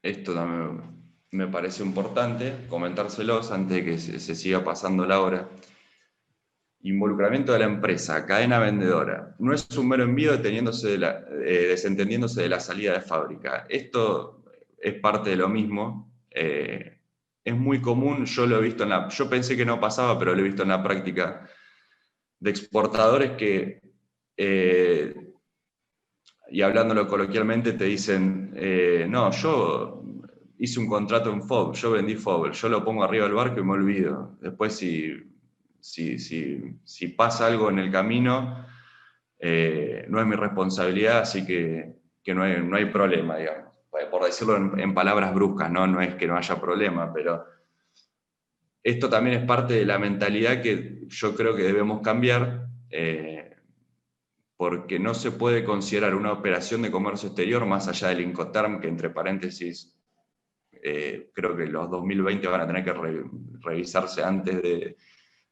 esto también me parece importante comentárselos antes de que se siga pasando la hora. Involucramiento de la empresa, cadena vendedora. No es un mero envío desentendiéndose de la salida de fábrica. Esto es parte de lo mismo. Es muy común, yo lo he visto yo pensé que no pasaba, pero lo he visto en la práctica, de exportadores que, y hablándolo coloquialmente, te dicen, no, yo hice un contrato en FOB, yo vendí FOB, yo lo pongo arriba del barco y me olvido. Después si pasa algo en el camino, no es mi responsabilidad, así que no hay problema, digamos. Por decirlo en palabras bruscas, no es que no haya problema, pero esto también es parte de la mentalidad que yo creo que debemos cambiar, porque no se puede considerar una operación de comercio exterior más allá del Incoterm, que entre paréntesis, creo que los 2020 van a tener que revisarse antes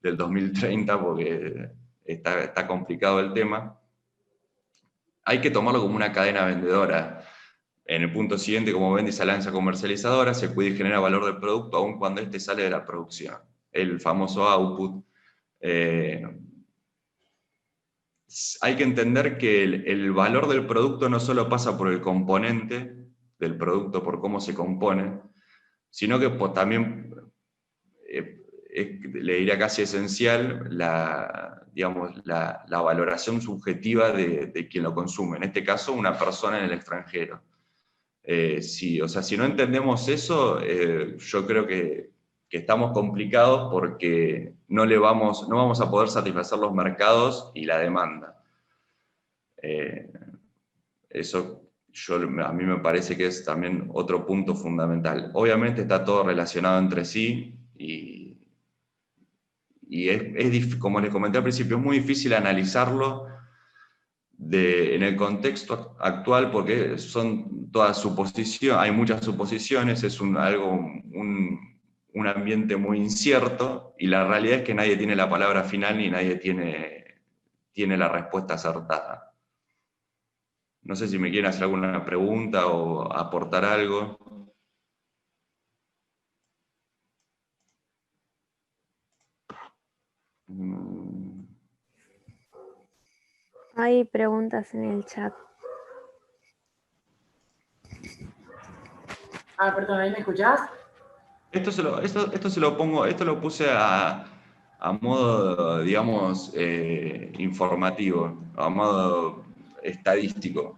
del 2030, porque está complicado el tema. Hay que tomarlo como una cadena vendedora. En el punto siguiente, como vende y se lanza comercializadora, se cuida y genera valor del producto aun cuando este sale de la producción. El famoso output. Hay que entender que el valor del producto no solo pasa por el componente del producto, por cómo se compone, sino que también le diría casi esencial la valoración subjetiva de quien lo consume, en este caso una persona en el extranjero. Si no entendemos eso, yo creo que estamos complicados, porque no vamos a poder satisfacer los mercados y la demanda. Eso a mí me parece que es también otro punto fundamental. Obviamente está todo relacionado entre sí, y como les comenté al principio, es muy difícil analizarlo en el contexto actual, porque son todas suposiciones, hay muchas suposiciones, es un ambiente muy incierto, y la realidad es que nadie tiene la palabra final ni nadie tiene la respuesta acertada. No sé si me quieren hacer alguna pregunta o aportar algo. Hay preguntas en el chat. Ah, perdón, ¿ahí me escuchás? Esto lo puse a modo, digamos, informativo, a modo estadístico.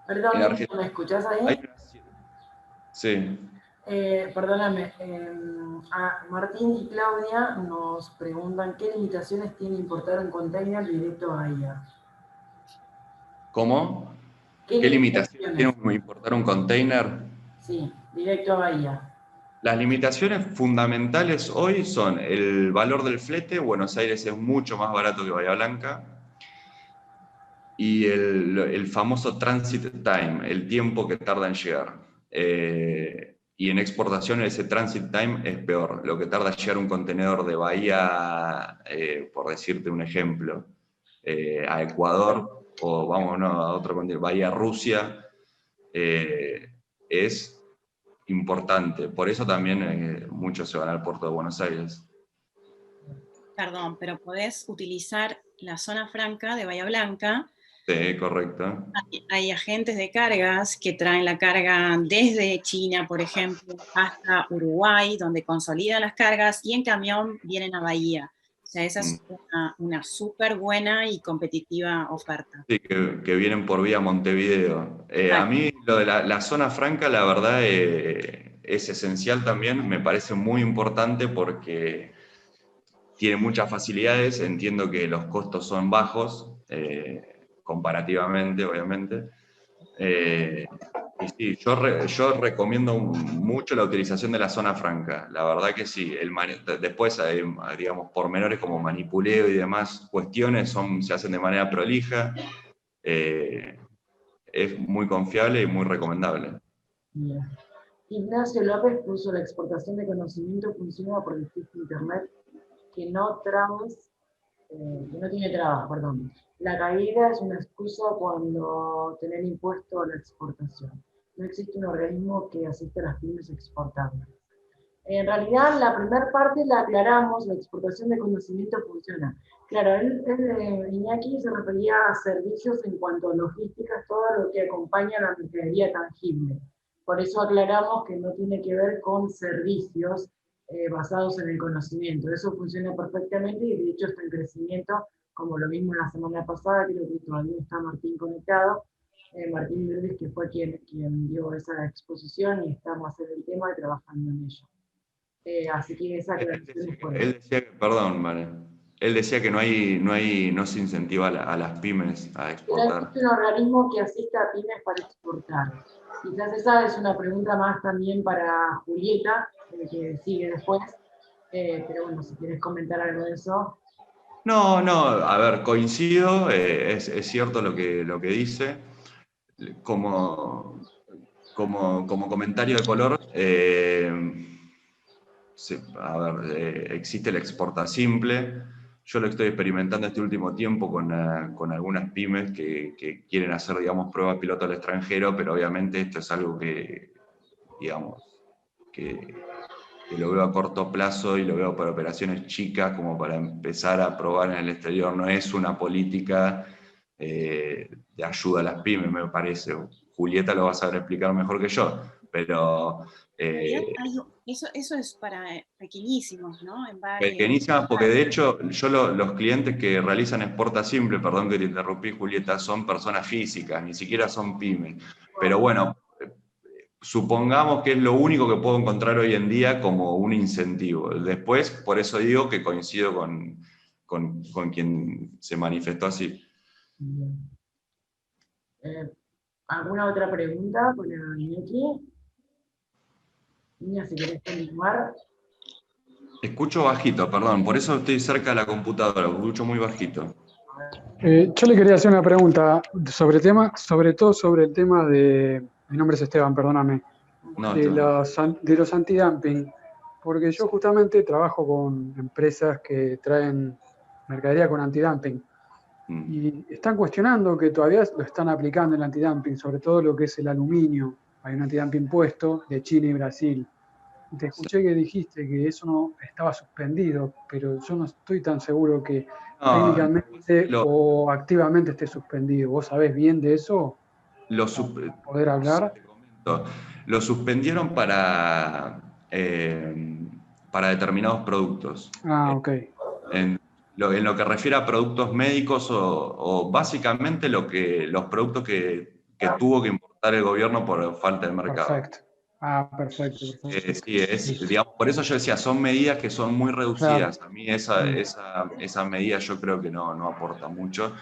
Perdón, En Nico, Argentina ¿me escuchás ahí? hay sí. Perdóname, Martín y Claudia nos preguntan qué limitaciones tiene importar un container directo a Bahía. ¿Cómo? ¿Qué ¿Qué limitaciones limitaciones? tiene importar un container? Sí, directo a Bahía. Las limitaciones fundamentales hoy son el valor del flete. Buenos Aires es mucho más barato que Bahía Blanca. Y el famoso transit time, el tiempo que tarda en llegar. Y en exportación ese transit time es peor. Lo que tarda en llegar un contenedor de Bahía, por decirte un ejemplo, a Ecuador, o vámonos a otro continente, Bahía Rusia, es importante. Por eso también muchos se van al puerto de Buenos Aires. Perdón, pero podés utilizar la zona franca de Bahía Blanca. Sí, correcto. Hay agentes de cargas que traen la carga desde China, por ejemplo, hasta Uruguay, donde consolidan las cargas y en camión vienen a Bahía. O sea, esa es una súper buena y competitiva oferta. Sí, que vienen por vía Montevideo. A mí lo de la zona franca, la verdad, es esencial también, me parece muy importante porque tiene muchas facilidades, entiendo que los costos son bajos, comparativamente, obviamente. Y sí, yo recomiendo mucho la utilización de la zona franca, la verdad que sí. Después, digamos, pormenores como manipuleo y demás cuestiones se hacen de manera prolija. Es muy confiable y muy recomendable. Bien. Ignacio López puso la exportación de conocimiento funciona porque existe internet que no tiene trabas, perdón. La caída es una excusa cuando tener impuesto a la exportación. No existe un organismo que asista a las pymes exportables. En realidad, la primera parte la aclaramos, la exportación de conocimiento funciona. Claro, Iñaki se refería a servicios en cuanto a logística, todo lo que acompaña a la mercadería tangible. Por eso aclaramos que no tiene que ver con servicios basados en el conocimiento. Eso funciona perfectamente y de hecho está en crecimiento, como lo vimos la semana pasada, creo que todavía está Martín conectado. Martín Verdes, que fue quien dio esa exposición y estamos en el tema y trabajando en ello. Así que esa aclaración es por Él decía que, perdón, María, él decía que no se incentiva a las pymes a exportar. existe un organismo que asista a pymes para exportar. Quizás esa es una pregunta más también para Julieta, que sigue después, pero bueno, si quieres comentar algo de eso. No, a ver, coincido, es cierto lo que dice. Como comentario de color, existe la exporta simple. Yo lo estoy experimentando este último tiempo con algunas pymes que quieren hacer, digamos, prueba piloto al extranjero, pero obviamente esto es algo que, digamos, que lo veo a corto plazo y lo veo para operaciones chicas, como para empezar a probar en el exterior. No es una política de ayuda a las pymes, me parece. Julieta lo va a saber explicar mejor que yo, pero... Eso es para pequeñísimos, ¿no? En Pequeñísimas, porque de hecho los clientes que realizan exporta simple, perdón que te interrumpí, Julieta, son personas físicas, ni siquiera son pymes. Pero bueno, supongamos que es lo único que puedo encontrar hoy en día como un incentivo. Después, por eso digo que coincido con quien se manifestó así. ¿Alguna otra pregunta para Iñaki? Niña, si querés continuar. Escucho bajito, perdón, por eso estoy cerca de la computadora, escucho muy bajito. Yo le quería hacer una pregunta sobre todo sobre el tema de, mi nombre es Esteban, perdóname, No, de los antidumping, porque yo justamente trabajo con empresas que traen mercadería con antidumping y están cuestionando que todavía lo están aplicando el antidumping, sobre todo lo que es el aluminio. Hay un antidumping puesto de China y Brasil. Y te escuché que dijiste que eso no estaba suspendido, pero yo no estoy tan seguro que no, técnicamente o activamente esté suspendido. ¿Vos sabés bien de eso? ¿Poder hablar? te comento. Lo suspendieron para determinados productos. Ah, ok. En lo que refiere a productos médicos o básicamente los productos que tuvo que importar el gobierno por falta de mercado. Perfecto. Ah, perfecto. Sí, digamos, por eso yo decía, son medidas que son muy reducidas. Claro. A mí esa medida yo creo que no aporta mucho.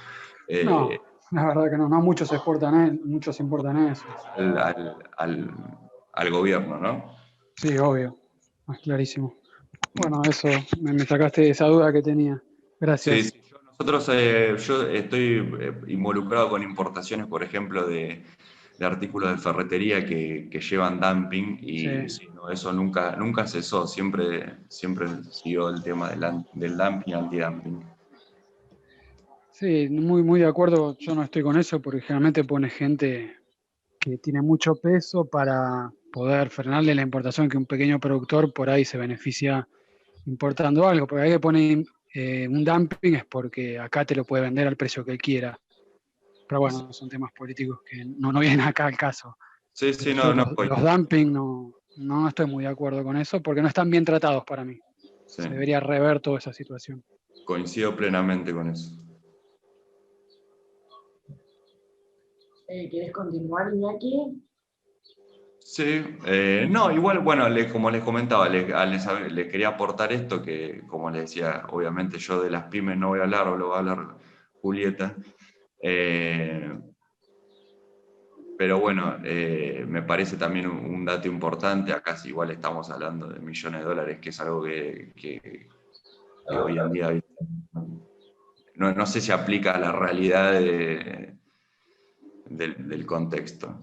No, la verdad que no. No muchos importan eso. Al gobierno, ¿no? Sí, obvio. Es clarísimo. Bueno, eso me sacaste esa duda que tenía. Gracias. Sí, yo estoy involucrado con importaciones, por ejemplo, de artículos de ferretería que llevan dumping y Sí. sí, no, eso nunca cesó, siempre siguió el tema del dumping y antidumping. Sí, muy de acuerdo. Yo no estoy con eso porque generalmente pone gente que tiene mucho peso para poder frenarle la importación, que un pequeño productor por ahí se beneficia importando algo. Porque ahí que pone un dumping es porque acá te lo puede vender al precio que él quiera. Pero bueno, son temas políticos que no vienen acá al caso. Sí, Yo no. los dumping no estoy muy de acuerdo con eso porque no están bien tratados para mí. Sí, Se debería rever toda esa situación. coincido plenamente con eso. ¿Quieres continuar, Iñaki? Sí, no, igual, bueno, como les comentaba, les quería aportar esto, que como les decía, obviamente yo de las pymes no voy a hablar, lo va a hablar Julieta. Pero bueno, me parece también un dato importante, acá igual estamos hablando de millones de dólares, que es algo que hoy en día no sé si aplica a la realidad del contexto.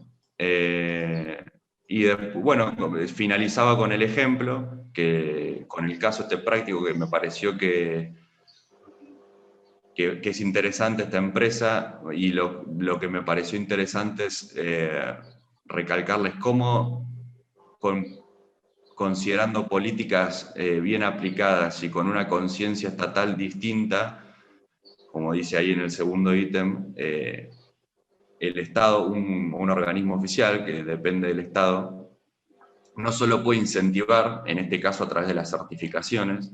Y después, bueno, finalizaba con el ejemplo, con el caso este práctico que me pareció que es interesante esta empresa y lo que me pareció interesante es recalcarles cómo, considerando políticas bien aplicadas y con una conciencia estatal distinta, como dice ahí en el segundo ítem, el Estado, un organismo oficial que depende del Estado, no solo puede incentivar, en este caso a través de las certificaciones,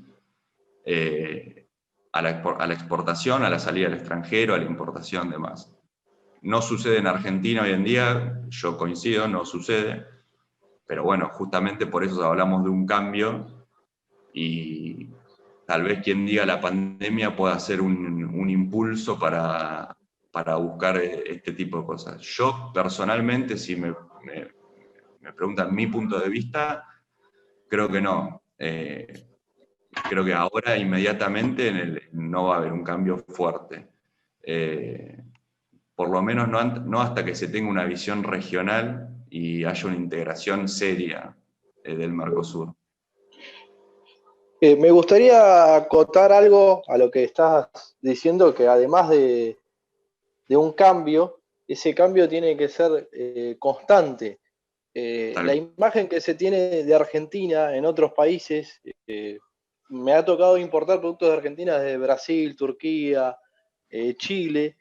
a la exportación, a la salida al extranjero, a la importación, demás. No sucede en Argentina hoy en día, yo coincido, no sucede, pero bueno, justamente por eso hablamos de un cambio y tal vez quien diga la pandemia pueda ser un impulso para buscar este tipo de cosas. Yo personalmente, si me preguntan mi punto de vista, creo que no. Creo que ahora inmediatamente no va a haber un cambio fuerte. Por lo menos no hasta que se tenga una visión regional y haya una integración seria del Mercosur. Me gustaría acotar algo a lo que estás diciendo, que además de un cambio, ese cambio tiene que ser constante. La imagen que se tiene de Argentina en otros países, me ha tocado importar productos de Argentina desde Brasil, Turquía, Chile,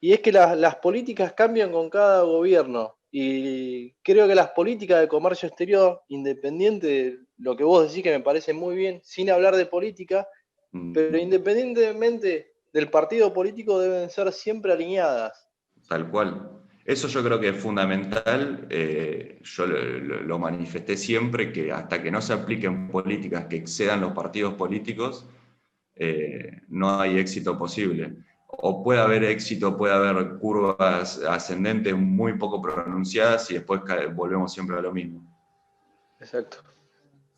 y es que las políticas cambian con cada gobierno. Y creo que las políticas de comercio exterior, independiente de lo que vos decís, que me parece muy bien, sin hablar de política, pero independientemente del partido político, deben ser siempre alineadas. Tal cual. Eso yo creo que es fundamental. Yo lo manifesté siempre, que hasta que no se apliquen políticas que excedan los partidos políticos, no hay éxito posible. O puede haber éxito, puede haber curvas ascendentes muy poco pronunciadas y después volvemos siempre a lo mismo. Exacto.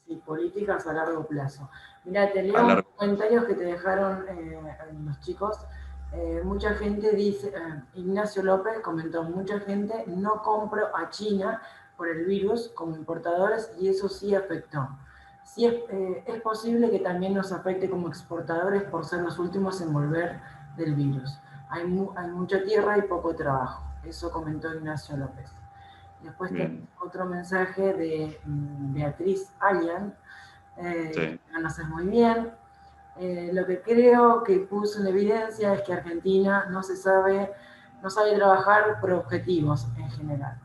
Sí, políticas a largo plazo. Mira, te leo unos comentarios que te dejaron los chicos. Mucha gente dice, Ignacio López comentó, mucha gente no compró a China por el virus como importadores y eso sí afectó. Sí es posible que también nos afecte como exportadores por ser los últimos en volver del virus. Hay mucha tierra y poco trabajo. Eso comentó Ignacio López. Después tenemos otro mensaje de Beatriz Allan, que conoces muy bien. Lo que creo que puso en evidencia es que Argentina no sabe trabajar por objetivos en general.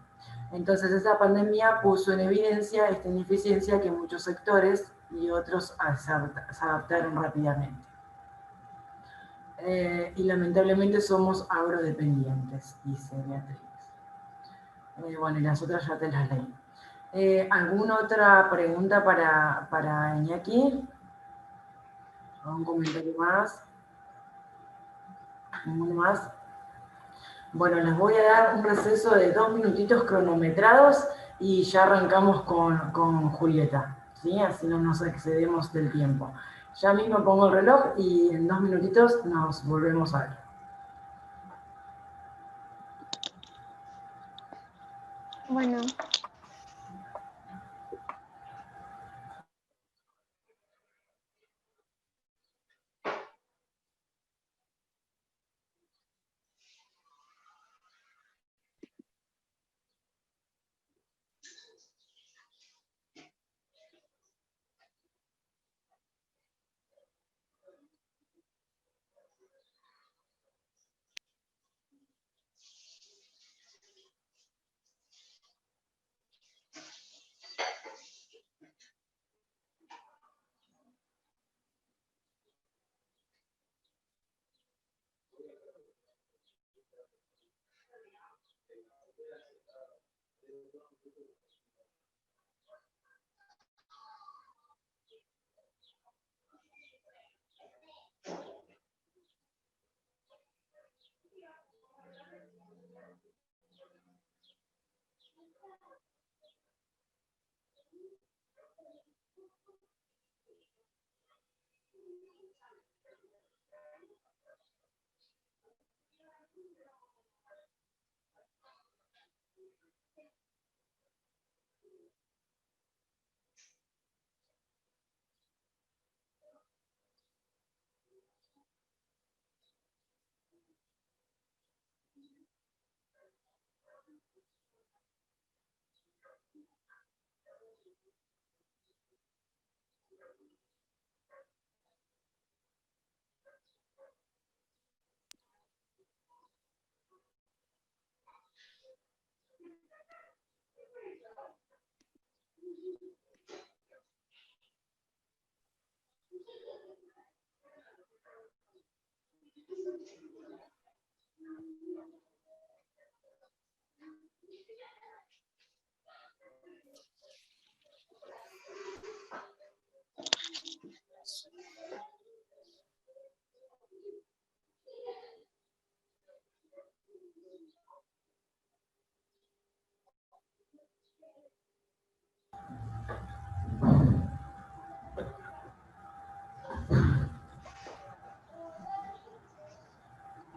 Entonces esa pandemia puso en evidencia esta ineficiencia que muchos sectores y otros se adaptaron rápidamente. Y lamentablemente somos agrodependientes, dice Beatriz. Bueno, y las otras ya te las leí. ¿Alguna otra pregunta para Iñaki? ¿Algún comentario más? ¿Ninguno más? Bueno, les voy a dar un receso de 2 minutitos cronometrados y ya arrancamos con Julieta, ¿sí? Así no nos excedemos del tiempo. Ya mismo pongo el reloj y en 2 minutitos nos volvemos a ver. Bueno.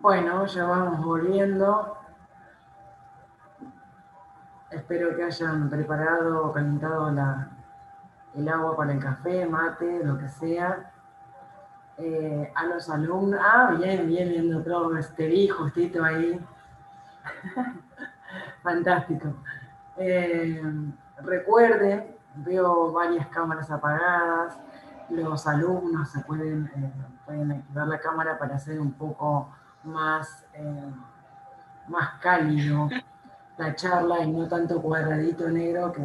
Bueno, ya vamos volviendo. Espero que hayan preparado o calentado el agua para el café, mate, lo que sea. A los alumnos... bien, doctor, te vi justito ahí. Fantástico. Recuerden, veo varias cámaras apagadas. Los alumnos pueden activar la cámara para hacer un poco más cálido la charla y no tanto cuadradito negro que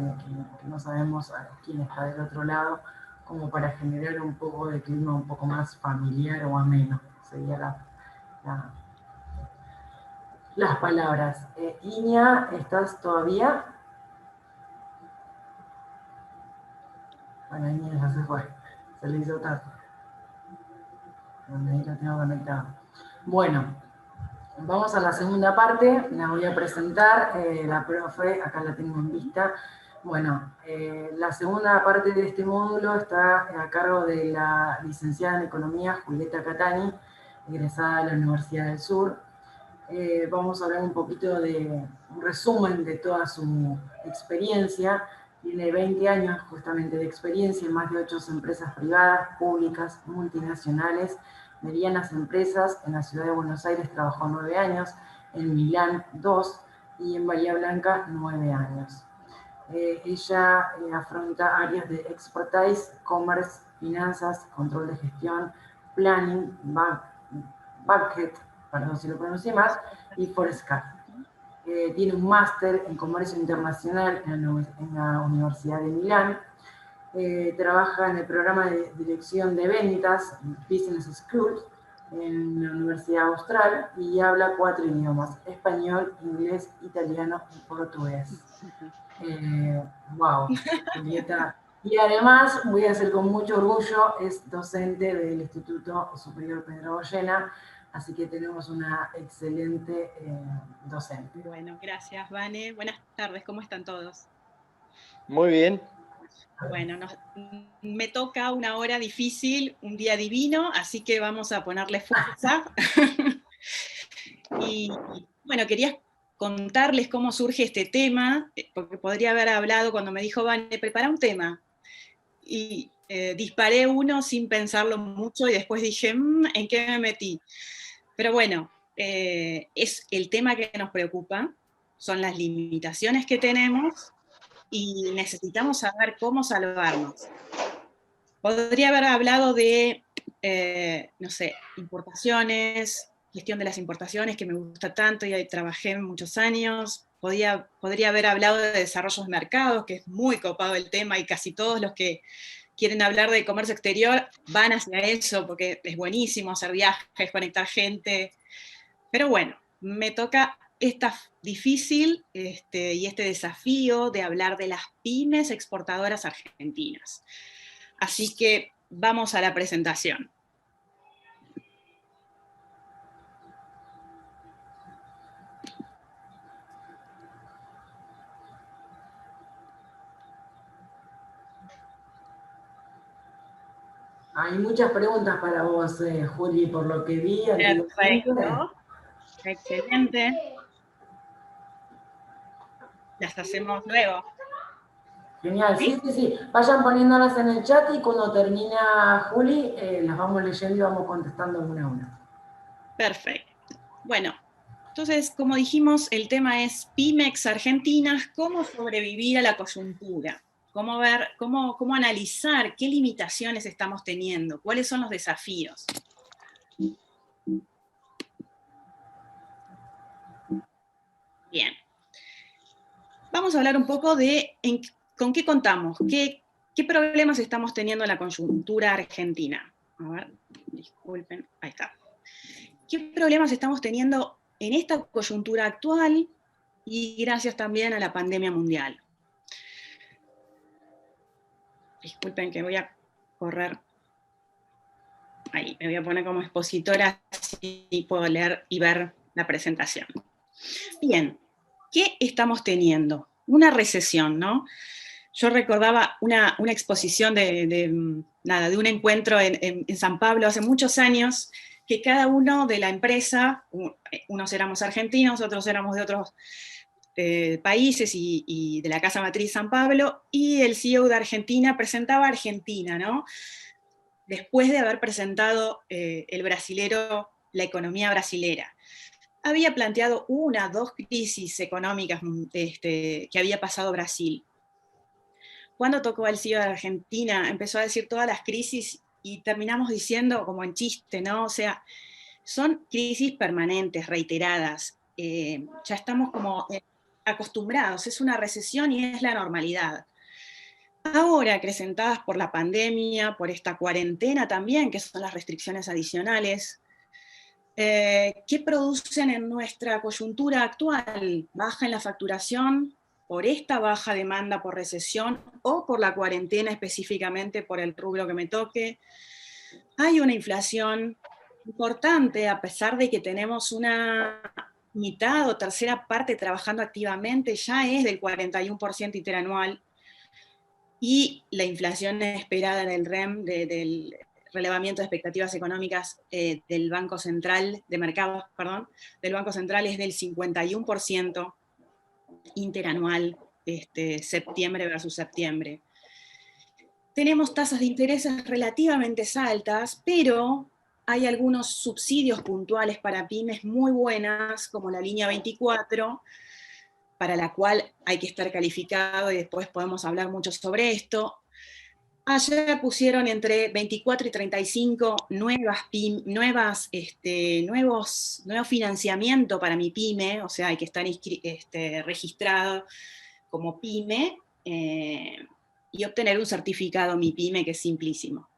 no sabemos a quién está del otro lado, como para generar un poco de clima un poco más familiar o ameno, sería las palabras. Iña, ¿estás todavía? Bueno, Iña ya se fue, se le hizo tarde. Ahí lo tengo conectado. Bueno. Vamos a la segunda parte, la voy a presentar, la profe, acá la tengo en vista. Bueno, la segunda parte de este módulo está a cargo de la licenciada en Economía, Julieta Catani, egresada de la Universidad del Sur. Vamos a hablar un poquito de un resumen de toda su experiencia. Tiene 20 años justamente de experiencia en más de 8 empresas privadas, públicas, multinacionales, medianas empresas. En la ciudad de Buenos Aires trabajó 9 años, en Milán 2 y en Bahía Blanca 9 años. Ella afronta áreas de expertise, commerce, finanzas, control de gestión, planning, budget, perdón si lo pronuncié más, y forescar. Tiene un máster en comercio internacional en la Universidad de Milán. Trabaja en el programa de dirección de ventas, Business School, en la Universidad Austral, y habla 4 idiomas: español, inglés, italiano y portugués. Wow, Julieta. Y además, voy a decir con mucho orgullo, es docente del Instituto Superior Pedro Goyena, así que tenemos una excelente docente. Bueno, gracias, Vane. Buenas tardes, ¿cómo están todos? Muy bien. Bueno, me toca una hora difícil, un día divino, así que vamos a ponerle fuerza. Y bueno, quería contarles cómo surge este tema, porque podría haber hablado cuando me dijo, Vane, prepara un tema. Y disparé uno sin pensarlo mucho y después dije, ¿en qué me metí? Pero bueno, es el tema que nos preocupa, son las limitaciones que tenemos y necesitamos saber cómo salvarnos. Podría haber hablado de, no sé, importaciones, gestión de las importaciones, que me gusta tanto y ahí trabajé muchos años. Podría haber hablado de desarrollos de mercados, que es muy copado el tema, y casi todos los que quieren hablar de comercio exterior van hacia eso, porque es buenísimo hacer viajes, conectar gente. Pero bueno, me toca esta difícil y este desafío de hablar de las pymes exportadoras argentinas. Así que vamos a la presentación. Hay muchas preguntas para vos, Juli, por lo que vi. Perfecto. Excelente. Las hacemos luego. Genial, sí, sí, sí. Vayan poniéndolas en el chat y cuando termina Juli, las vamos leyendo y vamos contestando una a una. Perfecto. Bueno, entonces, como dijimos, el tema es Pymex Argentinas, cómo sobrevivir a la coyuntura. Cómo ver, cómo analizar qué limitaciones estamos teniendo, cuáles son los desafíos. Bien. Vamos a hablar un poco de con qué contamos, qué problemas estamos teniendo en la coyuntura argentina. A ver, disculpen, ahí está. ¿Qué problemas estamos teniendo en esta coyuntura actual y gracias también a la pandemia mundial? Disculpen que voy a correr. Ahí, me voy a poner como expositora, así puedo leer y ver la presentación. Bien, ¿qué estamos teniendo? Una recesión, ¿no? Yo recordaba una exposición de un encuentro en San Pablo hace muchos años, que cada uno de la empresa, unos éramos argentinos, otros éramos de otros países y de la Casa Matriz San Pablo, y el CEO de Argentina presentaba a Argentina, ¿no? Después de haber presentado el brasilero, la economía brasilera. Había planteado 1 o 2 crisis económicas que había pasado Brasil. Cuando tocó al CEO de Argentina, empezó a decir todas las crisis y terminamos diciendo como en chiste, ¿no? O sea, son crisis permanentes, reiteradas. Ya estamos como acostumbrados, es una recesión y es la normalidad. Ahora, acrecentadas por la pandemia, por esta cuarentena también, que son las restricciones adicionales, ¿qué producen en nuestra coyuntura actual? Baja en la facturación por esta baja demanda por recesión o por la cuarentena específicamente por el rubro que me toque. Hay una inflación importante a pesar de que tenemos una mitad o tercera parte trabajando activamente, ya es del 41% interanual, y la inflación esperada en el REM del relevamiento de expectativas económicas del Banco Central, de mercados, perdón, del Banco Central es del 51% interanual, septiembre versus septiembre. Tenemos tasas de interés relativamente altas, pero hay algunos subsidios puntuales para pymes muy buenas, como la línea 24, para la cual hay que estar calificado y después podemos hablar mucho sobre esto. Ayer pusieron entre 24 y 35 nuevos financiamiento para mi pyme, o sea, hay que estar registrado como pyme y obtener un certificado mi pyme, que es simplísimo.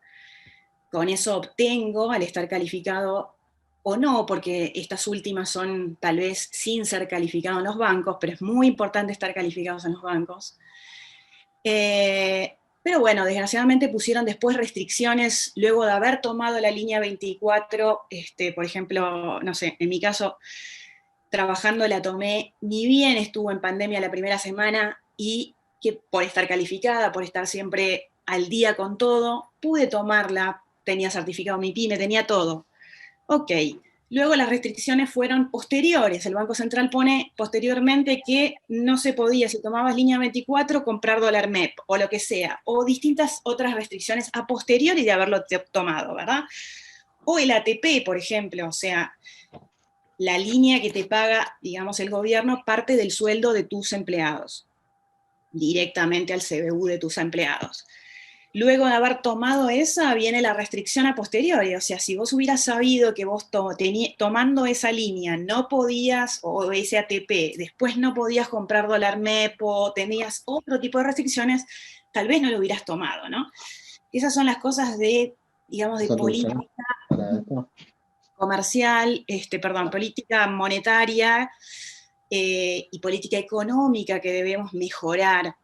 Con eso obtengo, al estar calificado o no, porque estas últimas son tal vez sin ser calificado en los bancos, pero es muy importante estar calificados en los bancos. Pero bueno, desgraciadamente pusieron después restricciones, luego de haber tomado la línea 24, por ejemplo, no sé, en mi caso, trabajando la tomé, ni bien estuvo en pandemia la primera semana, y que por estar calificada, por estar siempre al día con todo, pude tomarla, tenía certificado mi pyme, tenía todo. Ok. Luego las restricciones fueron posteriores. El Banco Central pone posteriormente que no se podía, si tomabas línea 24, comprar dólar MEP o lo que sea, o distintas otras restricciones a posteriori de haberlo tomado, ¿verdad? O el ATP, por ejemplo, o sea, la línea que te paga, digamos, el gobierno parte del sueldo de tus empleados, directamente al CBU de tus empleados. Luego de haber tomado esa, viene la restricción a posteriori, o sea, si vos hubieras sabido que vos tomando esa línea no podías, o ese ATP, después no podías comprar dólar MEP, o tenías otro tipo de restricciones, tal vez no lo hubieras tomado, ¿no? Esas son las cosas de, digamos, de política comercial, política monetaria y política económica que debemos mejorar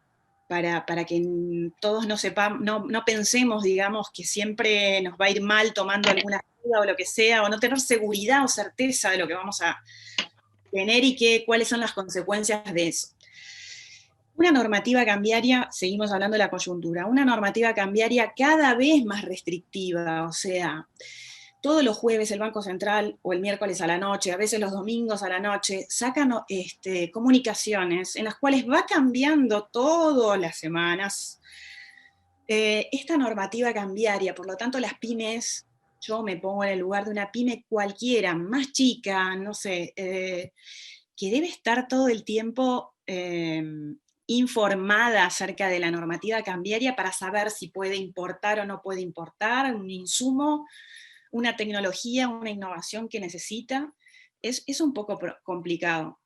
para que todos no pensemos, digamos, que siempre nos va a ir mal tomando alguna ayuda o lo que sea, o no tener seguridad o certeza de lo que vamos a tener y cuáles son las consecuencias de eso. Una normativa cambiaria, seguimos hablando de la coyuntura, una normativa cambiaria cada vez más restrictiva, o sea, todos los jueves el Banco Central, o el miércoles a la noche, a veces los domingos a la noche, sacan comunicaciones en las cuales va cambiando todas las semanas esta normativa cambiaria. Por lo tanto, las pymes, yo me pongo en el lugar de una pyme cualquiera, más chica, no sé, que debe estar todo el tiempo informada acerca de la normativa cambiaria para saber si puede importar o no puede importar un insumo, una tecnología, una innovación que necesita, es un poco complicado.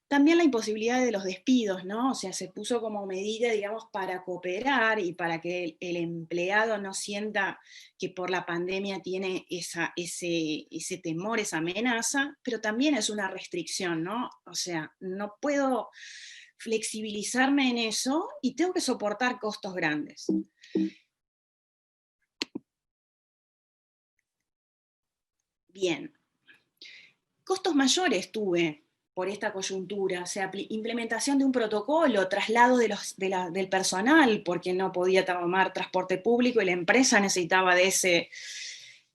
También la imposibilidad de los despidos, ¿no? O sea, se puso como medida, digamos, para cooperar y para que el empleado no sienta que por la pandemia tiene ese temor, esa amenaza, pero también es una restricción, ¿no? O sea, no puedo flexibilizarme en eso y tengo que soportar costos grandes. Bien. Costos mayores tuve por esta coyuntura, o sea, implementación de un protocolo, traslado del personal, porque no podía tomar transporte público y la empresa necesitaba de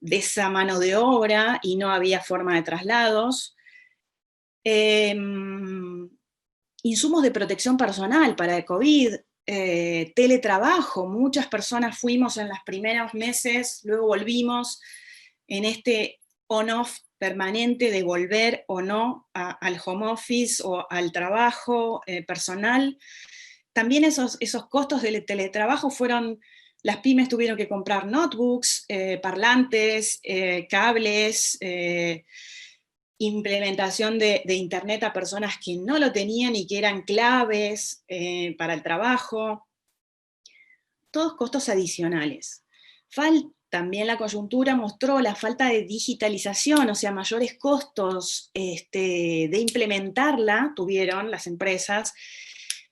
esa mano de obra y no había forma de traslados. Insumos de protección personal para el COVID, teletrabajo, muchas personas fuimos en los primeros meses, luego volvimos en este on-off permanente de volver o no al home office o al trabajo personal. También esos costos del teletrabajo fueron, las pymes tuvieron que comprar notebooks, parlantes, cables, implementación de internet a personas que no lo tenían y que eran claves para el trabajo. Todos costos adicionales. También la coyuntura mostró la falta de digitalización, o sea, mayores costos de implementarla tuvieron las empresas.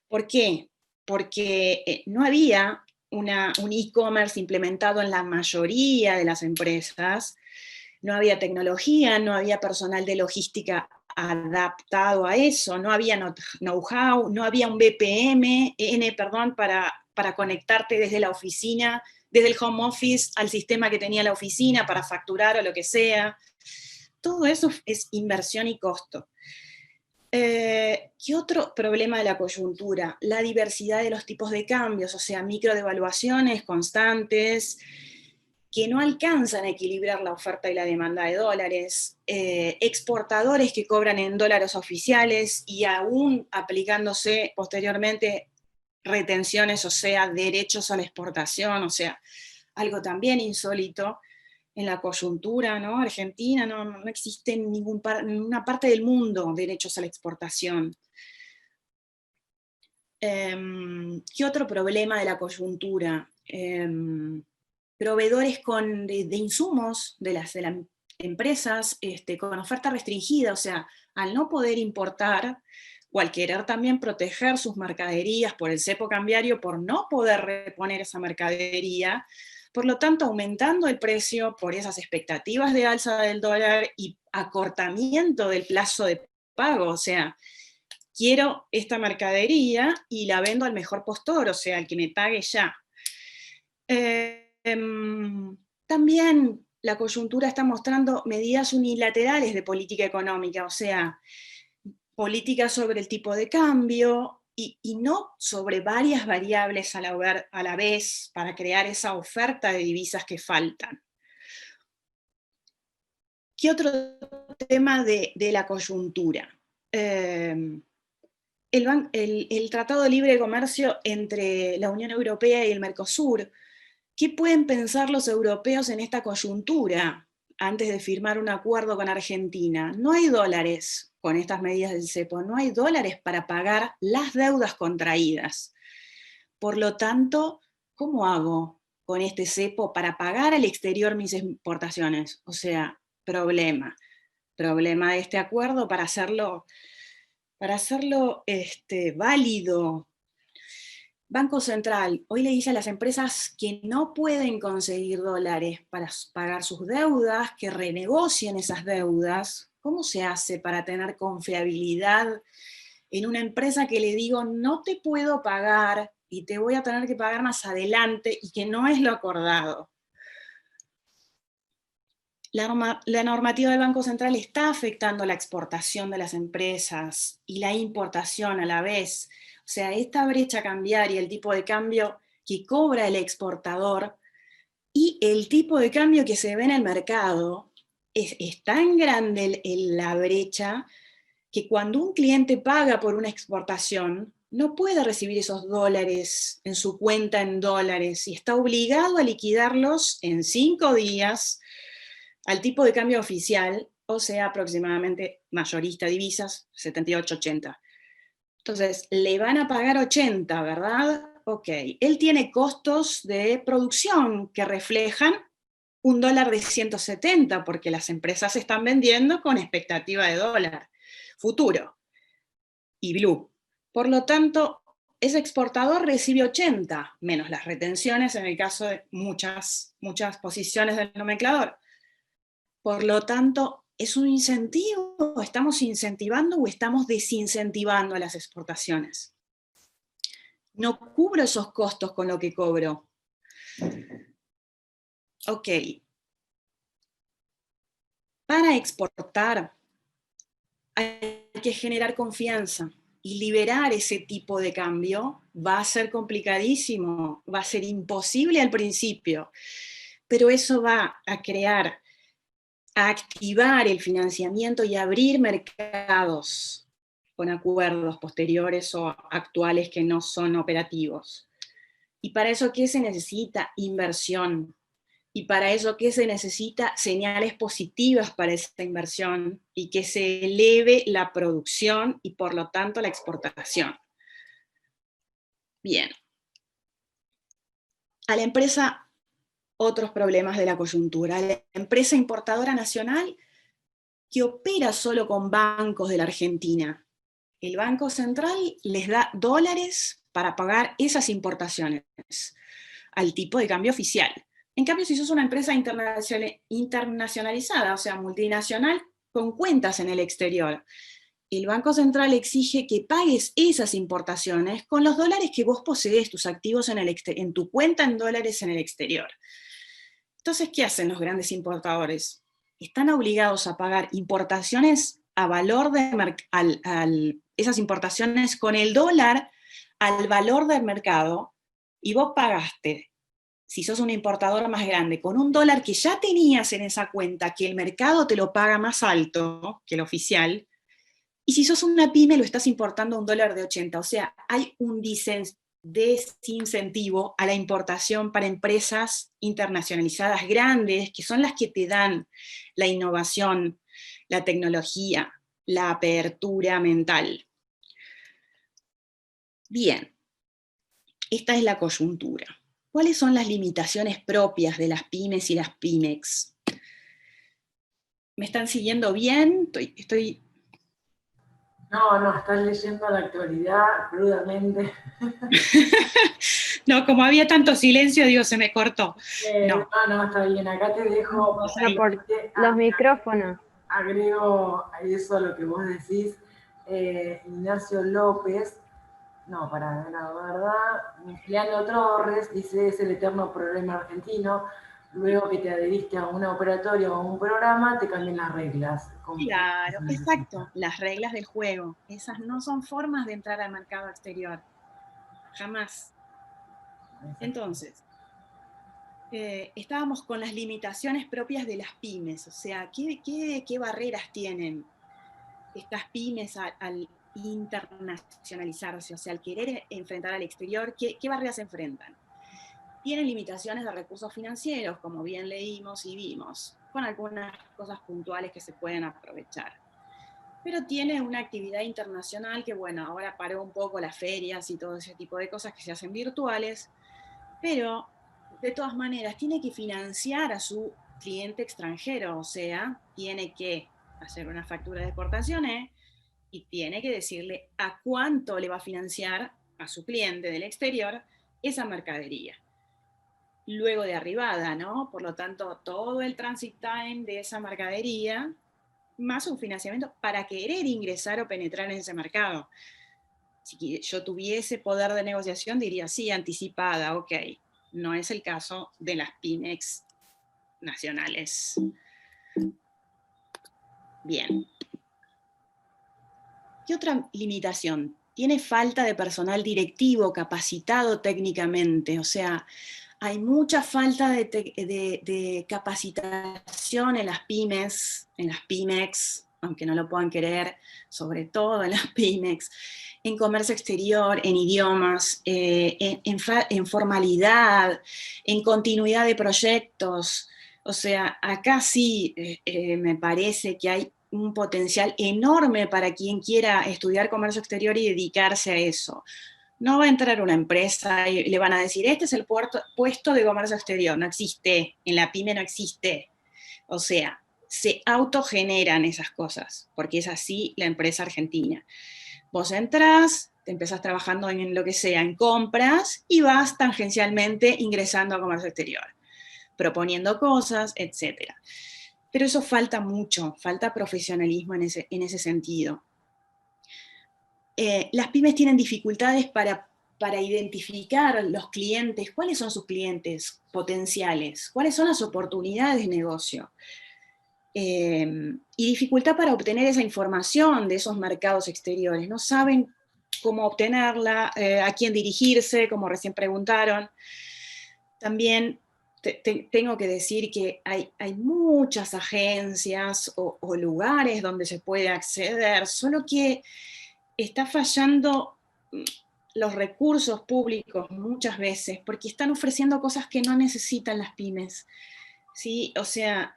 ¿Por qué? Porque no había un e-commerce implementado en la mayoría de las empresas, no había tecnología, no había personal de logística adaptado a eso, no había know-how, no había un VPN, para conectarte desde la oficina desde el home office al sistema que tenía la oficina para facturar o lo que sea. Todo eso es inversión y costo. ¿Qué otro problema de la coyuntura? La diversidad de los tipos de cambios, o sea, microdevaluaciones constantes que no alcanzan a equilibrar la oferta y la demanda de dólares, exportadores que cobran en dólares oficiales y aún aplicándose posteriormente retenciones, o sea, derechos a la exportación, o sea, algo también insólito en la coyuntura, ¿no? Argentina no existe en ninguna parte del mundo derechos a la exportación. ¿Qué otro problema de la coyuntura? Proveedores de insumos de las empresas con oferta restringida, o sea, al no poder importar o al querer también proteger sus mercaderías por el cepo cambiario, por no poder reponer esa mercadería, por lo tanto aumentando el precio por esas expectativas de alza del dólar y acortamiento del plazo de pago, o sea, quiero esta mercadería y la vendo al mejor postor, o sea, al que me pague ya. También la coyuntura está mostrando medidas unilaterales de política económica, o sea, políticas sobre el tipo de cambio y no sobre varias variables a la vez para crear esa oferta de divisas que faltan. ¿Qué otro tema de la coyuntura? El Tratado de Libre Comercio entre la Unión Europea y el Mercosur. ¿Qué pueden pensar los europeos en esta coyuntura antes de firmar un acuerdo con Argentina? No hay dólares con estas medidas del cepo, no hay dólares para pagar las deudas contraídas. Por lo tanto, ¿cómo hago con este cepo para pagar al exterior mis exportaciones? O sea, problema de este acuerdo para hacerlo válido. Banco Central hoy le dice a las empresas que no pueden conseguir dólares para pagar sus deudas, que renegocien esas deudas. ¿Cómo se hace para tener confiabilidad en una empresa que le digo no te puedo pagar y te voy a tener que pagar más adelante y que no es lo acordado? La normativa del Banco Central está afectando la exportación de las empresas y la importación a la vez. O sea, esta brecha cambiaria, el tipo de cambio que cobra el exportador y el tipo de cambio que se ve en el mercado, es tan grande la brecha que cuando un cliente paga por una exportación, no puede recibir esos dólares en su cuenta en dólares y está obligado a liquidarlos en 5 días al tipo de cambio oficial, o sea, aproximadamente mayorista divisas, 78-80. Entonces, le van a pagar 80, ¿verdad? Ok, él tiene costos de producción que reflejan un dólar de 170, porque las empresas están vendiendo con expectativa de dólar futuro y blue. Por lo tanto, ese exportador recibe 80, menos las retenciones en el caso de muchas posiciones del nomenclador. Por lo tanto, ¿es un incentivo? ¿Estamos incentivando o estamos desincentivando a las exportaciones? No cubro esos costos con lo que cobro. Ok. Para exportar hay que generar confianza y liberar ese tipo de cambio va a ser complicadísimo, va a ser imposible al principio, pero eso va a activar el financiamiento y abrir mercados con acuerdos posteriores o actuales que no son operativos. ¿Y para eso qué se necesita? Inversión. ¿Y para eso qué se necesita? Señales positivas para esta inversión y que se eleve la producción y por lo tanto la exportación. Bien. A la empresa, otros problemas de la coyuntura. La empresa importadora nacional que opera solo con bancos de la Argentina. El Banco Central les da dólares para pagar esas importaciones al tipo de cambio oficial. En cambio, si sos una empresa internacionalizada, o sea, multinacional, con cuentas en el exterior, el Banco Central exige que pagues esas importaciones con los dólares que vos posees, tus activos en tu cuenta en dólares en el exterior. Entonces, ¿qué hacen los grandes importadores? Están obligados a pagar importaciones a valor de esas importaciones con el dólar al valor del mercado, y vos pagaste, si sos un importador más grande, con un dólar que ya tenías en esa cuenta, que el mercado te lo paga más alto que el oficial, y si sos una pyme lo estás importando a un dólar de 80. O sea, hay un desincentivo a la importación para empresas internacionalizadas grandes, que son las que te dan la innovación, la tecnología, la apertura mental. Bien, esta es la coyuntura. ¿Cuáles son las limitaciones propias de las pymes y las pymex? ¿Me están siguiendo bien? Estoy... No, estás leyendo la actualidad crudamente. No, como había tanto silencio, digo, se me cortó. No, está bien. Acá te dejo... Los micrófonos. Agrego a eso lo que vos decís. Ignacio López, la verdad, Leandro Torres dice: es el eterno problema argentino. Luego que te adheriste a una operatoria o a un programa, te cambian las reglas. Claro, exacto, las reglas del juego. Esas no son formas de entrar al mercado exterior. Jamás. Entonces, estábamos con las limitaciones propias de las pymes. O sea, ¿qué barreras tienen estas pymes al internacionalizarse? O sea, al querer enfrentar al exterior, ¿qué barreras se enfrentan? Tienen limitaciones de recursos financieros, como bien leímos y vimos, con algunas cosas puntuales que se pueden aprovechar. Pero tiene una actividad internacional que, bueno, ahora paró un poco las ferias y todo ese tipo de cosas que se hacen virtuales, pero de todas maneras tiene que financiar a su cliente extranjero, o sea, tiene que hacer una factura de exportaciones y tiene que decirle a cuánto le va a financiar a su cliente del exterior esa mercadería. Luego de arribada, ¿no? Por lo tanto, todo el transit time de esa mercadería, más un financiamiento para querer ingresar o penetrar en ese mercado. Si yo tuviese poder de negociación, diría sí, anticipada, ok. No es el caso de las pymex nacionales. Bien. ¿Qué otra limitación? Tiene falta de personal directivo capacitado técnicamente, o sea, hay mucha falta de capacitación en las pymes, en las pymex, aunque no lo puedan querer, sobre todo en las pymex, en comercio exterior, en idiomas, en formalidad, en continuidad de proyectos. O sea, acá sí me parece que hay un potencial enorme para quien quiera estudiar comercio exterior y dedicarse a eso. No va a entrar una empresa y le van a decir, este es el puesto de comercio exterior. No existe, en la pyme no existe. O sea, se autogeneran esas cosas, porque es así la empresa argentina. Vos entrás, te empezás trabajando en lo que sea, en compras, y vas tangencialmente ingresando a comercio exterior, proponiendo cosas, etc. Pero eso falta mucho, falta profesionalismo en ese sentido. Las pymes tienen dificultades para identificar los clientes, cuáles son sus clientes potenciales, cuáles son las oportunidades de negocio. Y dificultad para obtener esa información de esos mercados exteriores. No saben cómo obtenerla, a quién dirigirse, como recién preguntaron. También tengo que decir que hay muchas agencias o lugares donde se puede acceder, solo que está fallando los recursos públicos muchas veces, porque están ofreciendo cosas que no necesitan las pymes, ¿sí? O sea,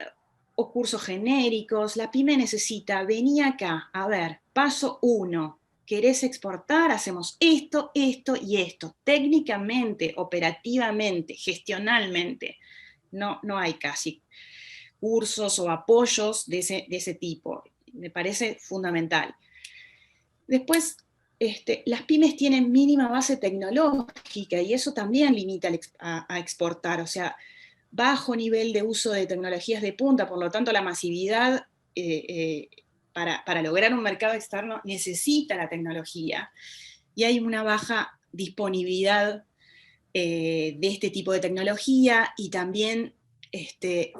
o cursos genéricos. La pyme necesita, vení acá, a ver, paso 1, querés exportar, hacemos esto, esto y esto. Técnicamente, operativamente, gestionalmente, no hay casi cursos o apoyos de ese tipo. Me parece fundamental. Después, las pymes tienen mínima base tecnológica y eso también limita a exportar, o sea, bajo nivel de uso de tecnologías de punta, por lo tanto la masividad para lograr un mercado externo necesita la tecnología, y hay una baja disponibilidad de este tipo de tecnología, y también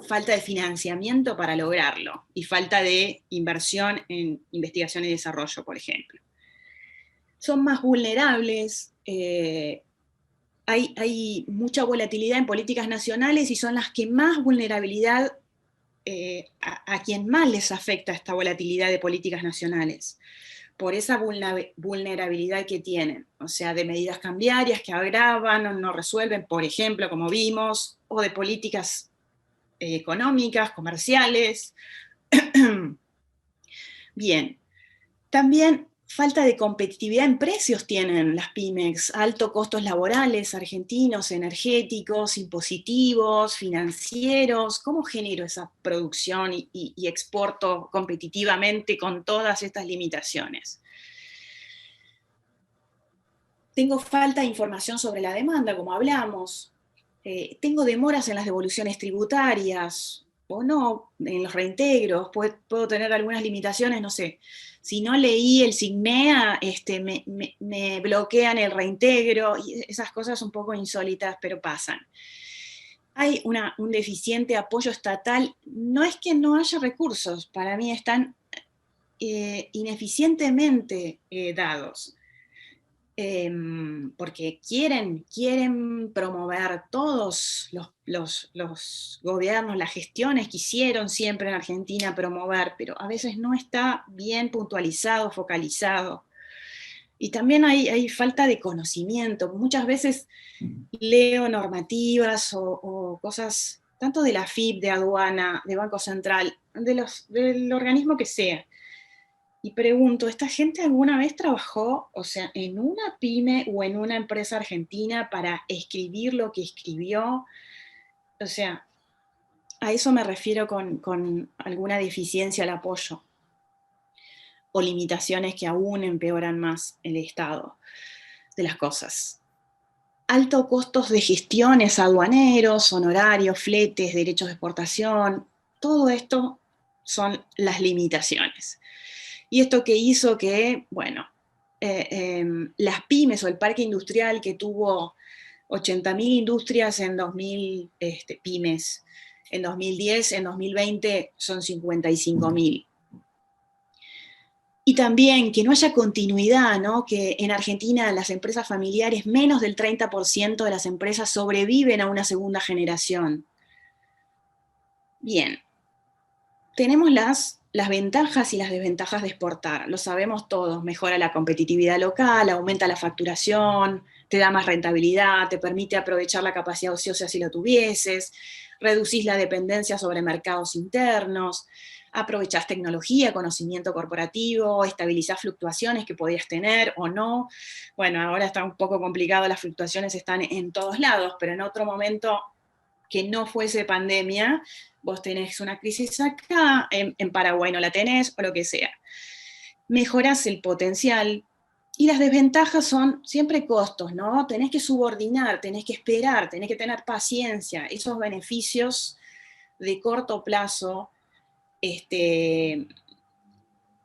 falta de financiamiento para lograrlo, y falta de inversión en investigación y desarrollo, por ejemplo. Son más vulnerables, hay mucha volatilidad en políticas nacionales, y son las que más vulnerabilidad, a quien más les afecta esta volatilidad de políticas nacionales, por esa vulnerabilidad que tienen, o sea, de medidas cambiarias que agravan o no resuelven, por ejemplo, como vimos, o de políticas económicas, comerciales. Bien, también falta de competitividad en precios tienen las pymes, altos costos laborales argentinos, energéticos, impositivos, financieros. ¿Cómo genero esa producción y exporto competitivamente con todas estas limitaciones? Tengo falta de información sobre la demanda, como hablamos. Tengo demoras en las devoluciones tributarias, o no, en los reintegros. Puedo tener algunas limitaciones, no sé. Si no leí el SIGNEA, me bloquean el reintegro, y esas cosas un poco insólitas, pero pasan. Hay un deficiente apoyo estatal. No es que no haya recursos, para mí están ineficientemente dados. Porque quieren promover todos los gobiernos, las gestiones quisieron siempre en Argentina promover, pero a veces no está bien puntualizado, focalizado. Y también hay falta de conocimiento. Muchas veces leo normativas o cosas, tanto de la AFIP, de aduana, de Banco Central, del organismo que sea, y pregunto, ¿esta gente alguna vez trabajó, o sea, en una pyme o en una empresa argentina para escribir lo que escribió? O sea, a eso me refiero con alguna deficiencia al apoyo, o limitaciones que aún empeoran más el estado de las cosas. Altos costos de gestiones, aduaneros, honorarios, fletes, derechos de exportación, todo esto son las limitaciones. Y esto que hizo que, bueno, las pymes o el parque industrial que tuvo 80.000 industrias en 2000, pymes, en 2010, en 2020 son 55.000. Y también que no haya continuidad, ¿no? Que en Argentina las empresas familiares, menos del 30% de las empresas sobreviven a una segunda generación. Bien, tenemos las ventajas y las desventajas de exportar, lo sabemos todos: mejora la competitividad local, aumenta la facturación, te da más rentabilidad, te permite aprovechar la capacidad ociosa si lo tuvieses, reducís la dependencia sobre mercados internos, aprovechás tecnología, conocimiento corporativo, estabilizás fluctuaciones que podías tener o no. Bueno, ahora está un poco complicado, las fluctuaciones están en todos lados, pero en otro momento que no fuese pandemia, vos tenés una crisis acá, en Paraguay no la tenés, o lo que sea. Mejorás el potencial, y las desventajas son siempre costos, ¿no? Tenés que subordinar, tenés que esperar, tenés que tener paciencia. Esos beneficios de corto plazo,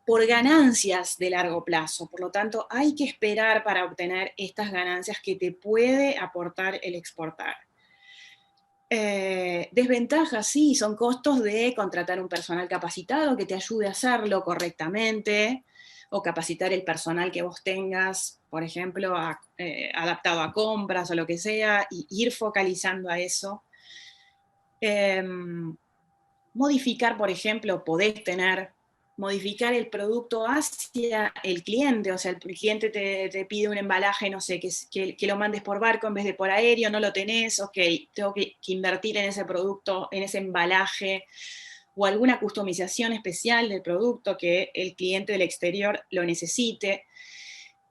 por ganancias de largo plazo. Por lo tanto, hay que esperar para obtener estas ganancias que te puede aportar el exportar. Desventajas, sí, son costos de contratar un personal capacitado que te ayude a hacerlo correctamente, o capacitar el personal que vos tengas, por ejemplo, adaptado a compras o lo que sea, y ir focalizando a eso. Modificar, por ejemplo, modificar el producto hacia el cliente, o sea, el cliente te pide un embalaje, no sé, que lo mandes por barco en vez de por aéreo, no lo tenés, ok, tengo que invertir en ese producto, en ese embalaje, o alguna customización especial del producto que el cliente del exterior lo necesite.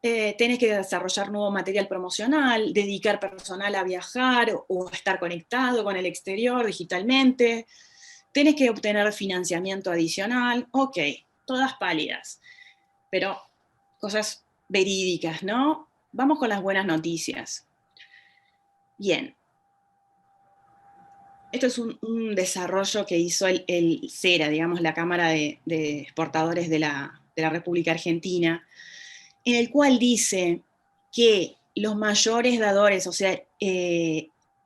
Tenés que desarrollar nuevo material promocional, dedicar personal a viajar o estar conectado con el exterior digitalmente. Tenés que obtener financiamiento adicional, ok, todas pálidas, pero cosas verídicas, ¿no? Vamos con las buenas noticias. Bien. esto es un desarrollo que hizo el CERA, digamos, la Cámara de Exportadores de la República Argentina, en el cual dice que los mayores dadores, o sea,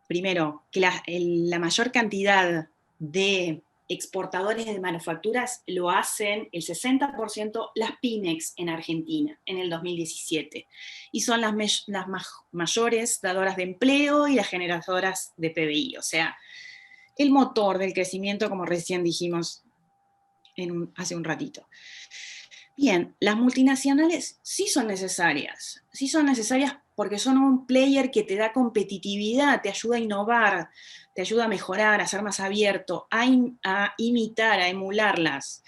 primero, que la mayor cantidad de exportadores de manufacturas lo hacen el 60% las pymes en Argentina en el 2017, y son las mayores dadoras de empleo y las generadoras de PBI, o sea, el motor del crecimiento, como recién dijimos hace un ratito. Bien, las multinacionales sí son necesarias porque son un player que te da competitividad, te ayuda a innovar, te ayuda a mejorar, a ser más abierto, a imitar, a emularlas.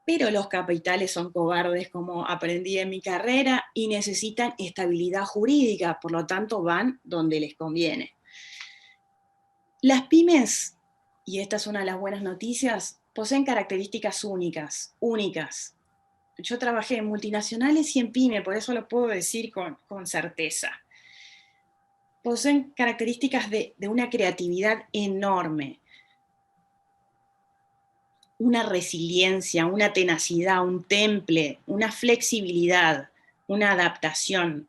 Pero los capitales son cobardes, como aprendí en mi carrera, y necesitan estabilidad jurídica, por lo tanto van donde les conviene. Las pymes, y esta es una de las buenas noticias, poseen características únicas. Yo trabajé en multinacionales y en pyme, por eso lo puedo decir con certeza. Poseen características de una creatividad enorme, una resiliencia, una tenacidad, un temple, una flexibilidad, una adaptación.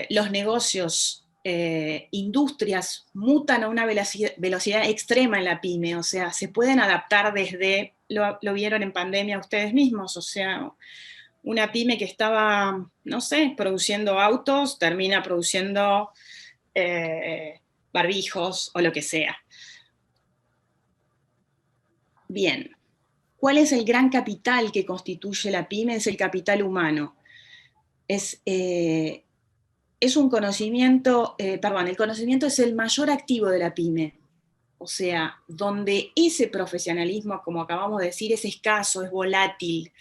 Los negocios, industrias mutan a una velocidad extrema en la pyme, o sea, se pueden adaptar desde, lo vieron en pandemia ustedes mismos, o sea, una pyme que estaba, no sé, produciendo autos, termina produciendo barbijos o lo que sea. Bien, ¿cuál es el gran capital que constituye la pyme? Es el capital humano. Es un conocimiento, el conocimiento es el mayor activo de la pyme. O sea, donde ese profesionalismo, como acabamos de decir, es escaso, es volátil.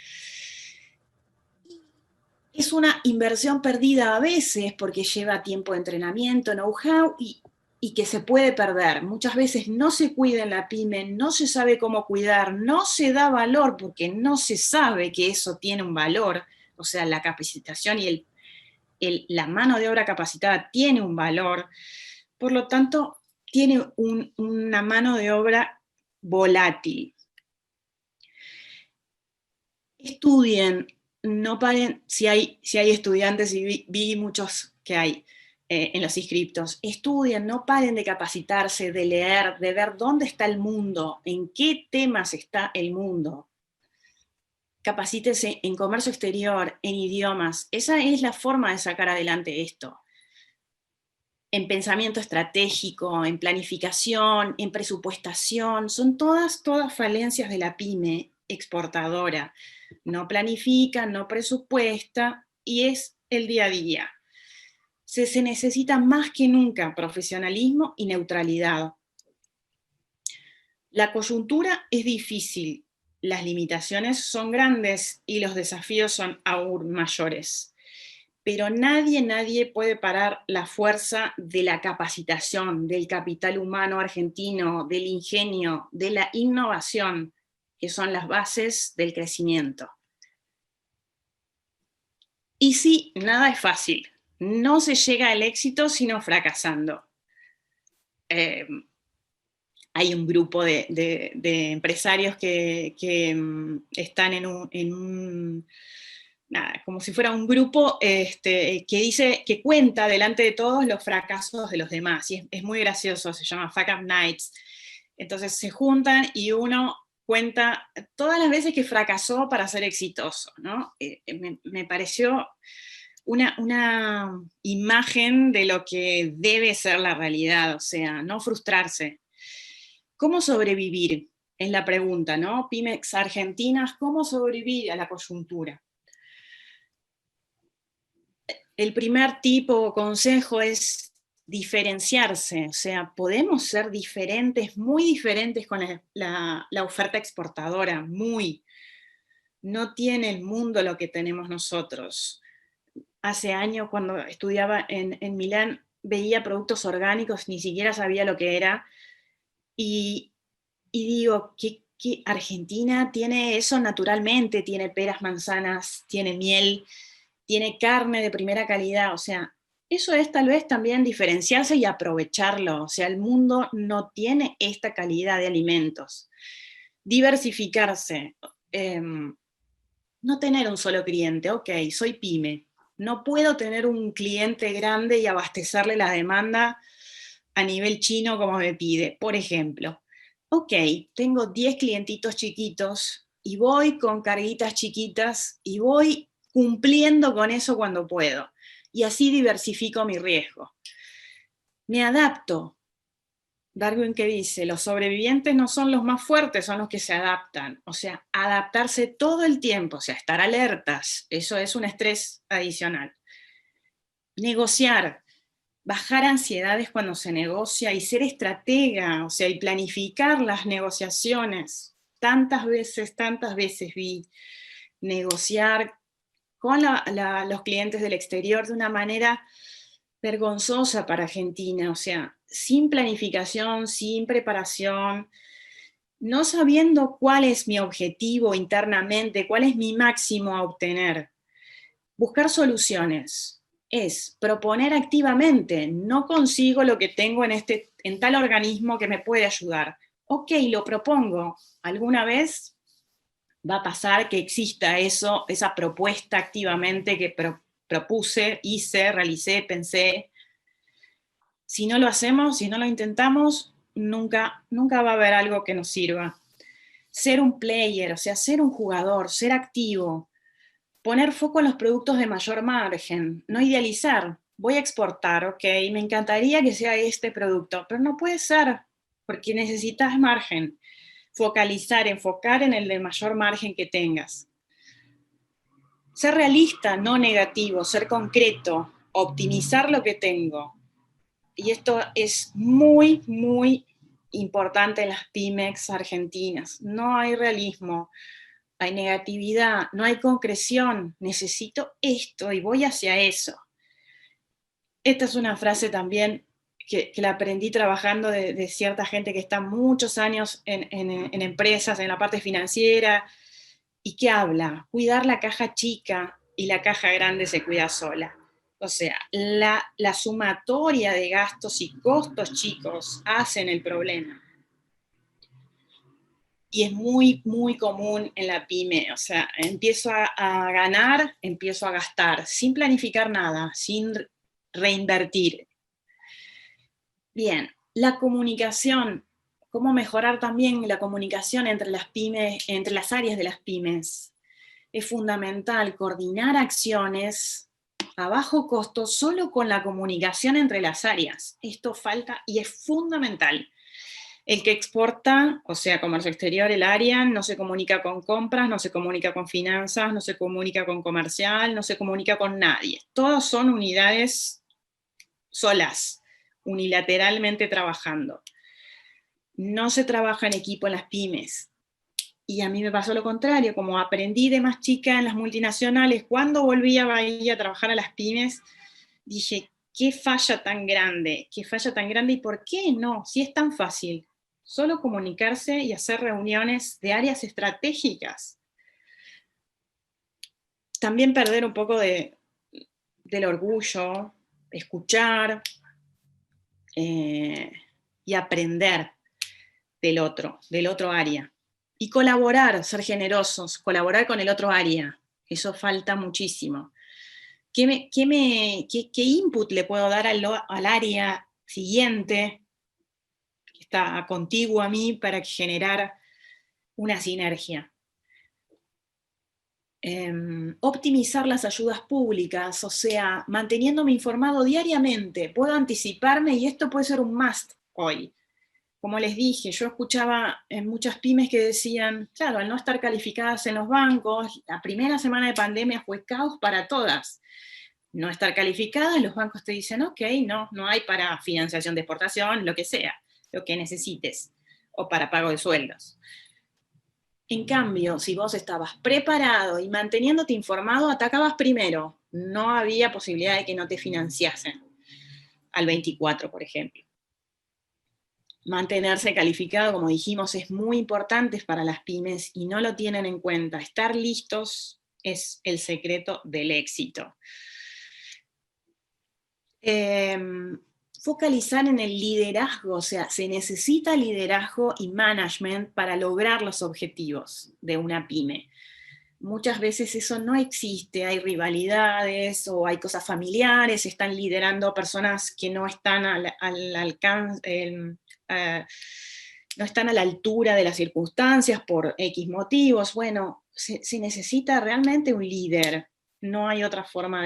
Es una inversión perdida a veces porque lleva tiempo de entrenamiento, know-how y que se puede perder. Muchas veces no se cuida en la pyme, no se sabe cómo cuidar, no se da valor porque no se sabe que eso tiene un valor. O sea, la capacitación y la mano de obra capacitada tiene un valor. Por lo tanto, tiene una mano de obra volátil. Estudien, no paren, si hay estudiantes, y vi muchos que hay en los inscriptos, estudien, no paren de capacitarse, de leer, de ver dónde está el mundo, en qué temas está el mundo. Capacítese en comercio exterior, en idiomas, esa es la forma de sacar adelante esto. En pensamiento estratégico, en planificación, en presupuestación, son todas falencias de la pyme exportadora. No planifica, no presupuesta y es el día a día. Se necesita más que nunca profesionalismo y neutralidad. La coyuntura es difícil, las limitaciones son grandes y los desafíos son aún mayores. Pero nadie puede parar la fuerza de la capacitación, del capital humano argentino, del ingenio, de la innovación, que son las bases del crecimiento. Y sí, nada es fácil. No se llega al éxito sino fracasando. Hay un grupo de empresarios que están como si fuera un grupo que cuenta delante de todos los fracasos de los demás, y es muy gracioso, se llama Fuck Up Nights. Entonces se juntan y uno cuenta todas las veces que fracasó para ser exitoso, ¿no? Me pareció una imagen de lo que debe ser la realidad, o sea, no frustrarse. ¿Cómo sobrevivir? Es la pregunta, ¿no? Pymex argentinas, ¿cómo sobrevivir a la coyuntura? El primer tipo o consejo es diferenciarse, o sea, podemos ser diferentes, muy diferentes con la oferta exportadora, muy. No tiene el mundo lo que tenemos nosotros. Hace años, cuando estudiaba en Milán, veía productos orgánicos, ni siquiera sabía lo que era, y digo, ¿qué Argentina tiene eso naturalmente? Tiene peras, manzanas, tiene miel, tiene carne de primera calidad, o sea, Eso es tal vez también diferenciarse y aprovecharlo. O sea, el mundo no tiene esta calidad de alimentos. Diversificarse. No tener un solo cliente. Ok, soy pyme. No puedo tener un cliente grande y abastecerle la demanda a nivel chino como me pide. Por ejemplo, ok, tengo 10 clientitos chiquitos y voy con carguitas chiquitas y voy cumpliendo con eso cuando puedo. Y así diversifico mi riesgo. Me adapto. Darwin que dice, los sobrevivientes no son los más fuertes, son los que se adaptan. O sea, adaptarse todo el tiempo, o sea, estar alertas, eso es un estrés adicional. Negociar, bajar ansiedades cuando se negocia y ser estratega, o sea, y planificar las negociaciones. Tantas veces vi negociar con los clientes del exterior de una manera vergonzosa para Argentina, o sea, sin planificación, sin preparación, no sabiendo cuál es mi objetivo internamente, cuál es mi máximo a obtener. Buscar soluciones es proponer activamente, no consigo lo que tengo en tal organismo que me puede ayudar. Ok, lo propongo. ¿Alguna vez va a pasar que exista eso, esa propuesta activamente que propuse, hice, realicé, pensé? Si no lo hacemos, si no lo intentamos, nunca va a haber algo que nos sirva. Ser un player, o sea, ser un jugador, ser activo, poner foco en los productos de mayor margen, no idealizar. Voy a exportar, ok, me encantaría que sea este producto, pero no puede ser, porque necesitas margen. Focalizar, enfocar en el de mayor margen que tengas. Ser realista, no negativo, ser concreto, optimizar lo que tengo. Y esto es muy, muy importante en las pymes argentinas. No hay realismo, hay negatividad, no hay concreción. Necesito esto y voy hacia eso. Esta es una frase también que la aprendí trabajando de cierta gente que está muchos años en empresas, en la parte financiera, y que habla, cuidar la caja chica y la caja grande se cuida sola. O sea, la sumatoria de gastos y costos chicos hacen el problema. Y es muy, muy común en la pyme. O sea, empiezo a ganar, empiezo a gastar, sin planificar nada, sin reinvertir. Bien, la comunicación. ¿Cómo mejorar también la comunicación entre las pymes, entre las áreas de las pymes? Es fundamental coordinar acciones a bajo costo solo con la comunicación entre las áreas. Esto falta y es fundamental. El que exporta, o sea, comercio exterior, el área, no se comunica con compras, no se comunica con finanzas, no se comunica con comercial, no se comunica con nadie. Todos son unidades solas, unilateralmente trabajando. No se trabaja en equipo en las pymes. Y a mí me pasó lo contrario, como aprendí de más chica en las multinacionales, cuando volví a Bahía a trabajar a las pymes, dije, qué falla tan grande y por qué no, si es tan fácil, solo comunicarse y hacer reuniones de áreas estratégicas. También perder un poco del orgullo, escuchar y aprender del otro área. Y colaborar, ser generosos, colaborar con el otro área. Eso falta muchísimo. ¿Qué input le puedo dar al área siguiente, que está contiguo a mí, para generar una sinergia? Optimizar las ayudas públicas, o sea, manteniéndome informado diariamente. Puedo anticiparme y esto puede ser un must hoy. Como les dije, yo escuchaba en muchas pymes que decían, claro, al no estar calificadas en los bancos, la primera semana de pandemia fue caos para todas. No estar calificadas, los bancos te dicen, ok, no hay para financiación de exportación, lo que sea, lo que necesites, o para pago de sueldos. En cambio, si vos estabas preparado y manteniéndote informado, atacabas primero. No había posibilidad de que no te financiasen al 24, por ejemplo. Mantenerse calificado, como dijimos, es muy importante para las pymes y no lo tienen en cuenta. Estar listos es el secreto del éxito. Focalizar en el liderazgo, o sea, se necesita liderazgo y management para lograr los objetivos de una pyme. Muchas veces eso no existe, hay rivalidades o hay cosas familiares, están liderando personas que no están al alcance, no están a la altura de las circunstancias por X motivos. Bueno, se necesita realmente un líder, no hay otra forma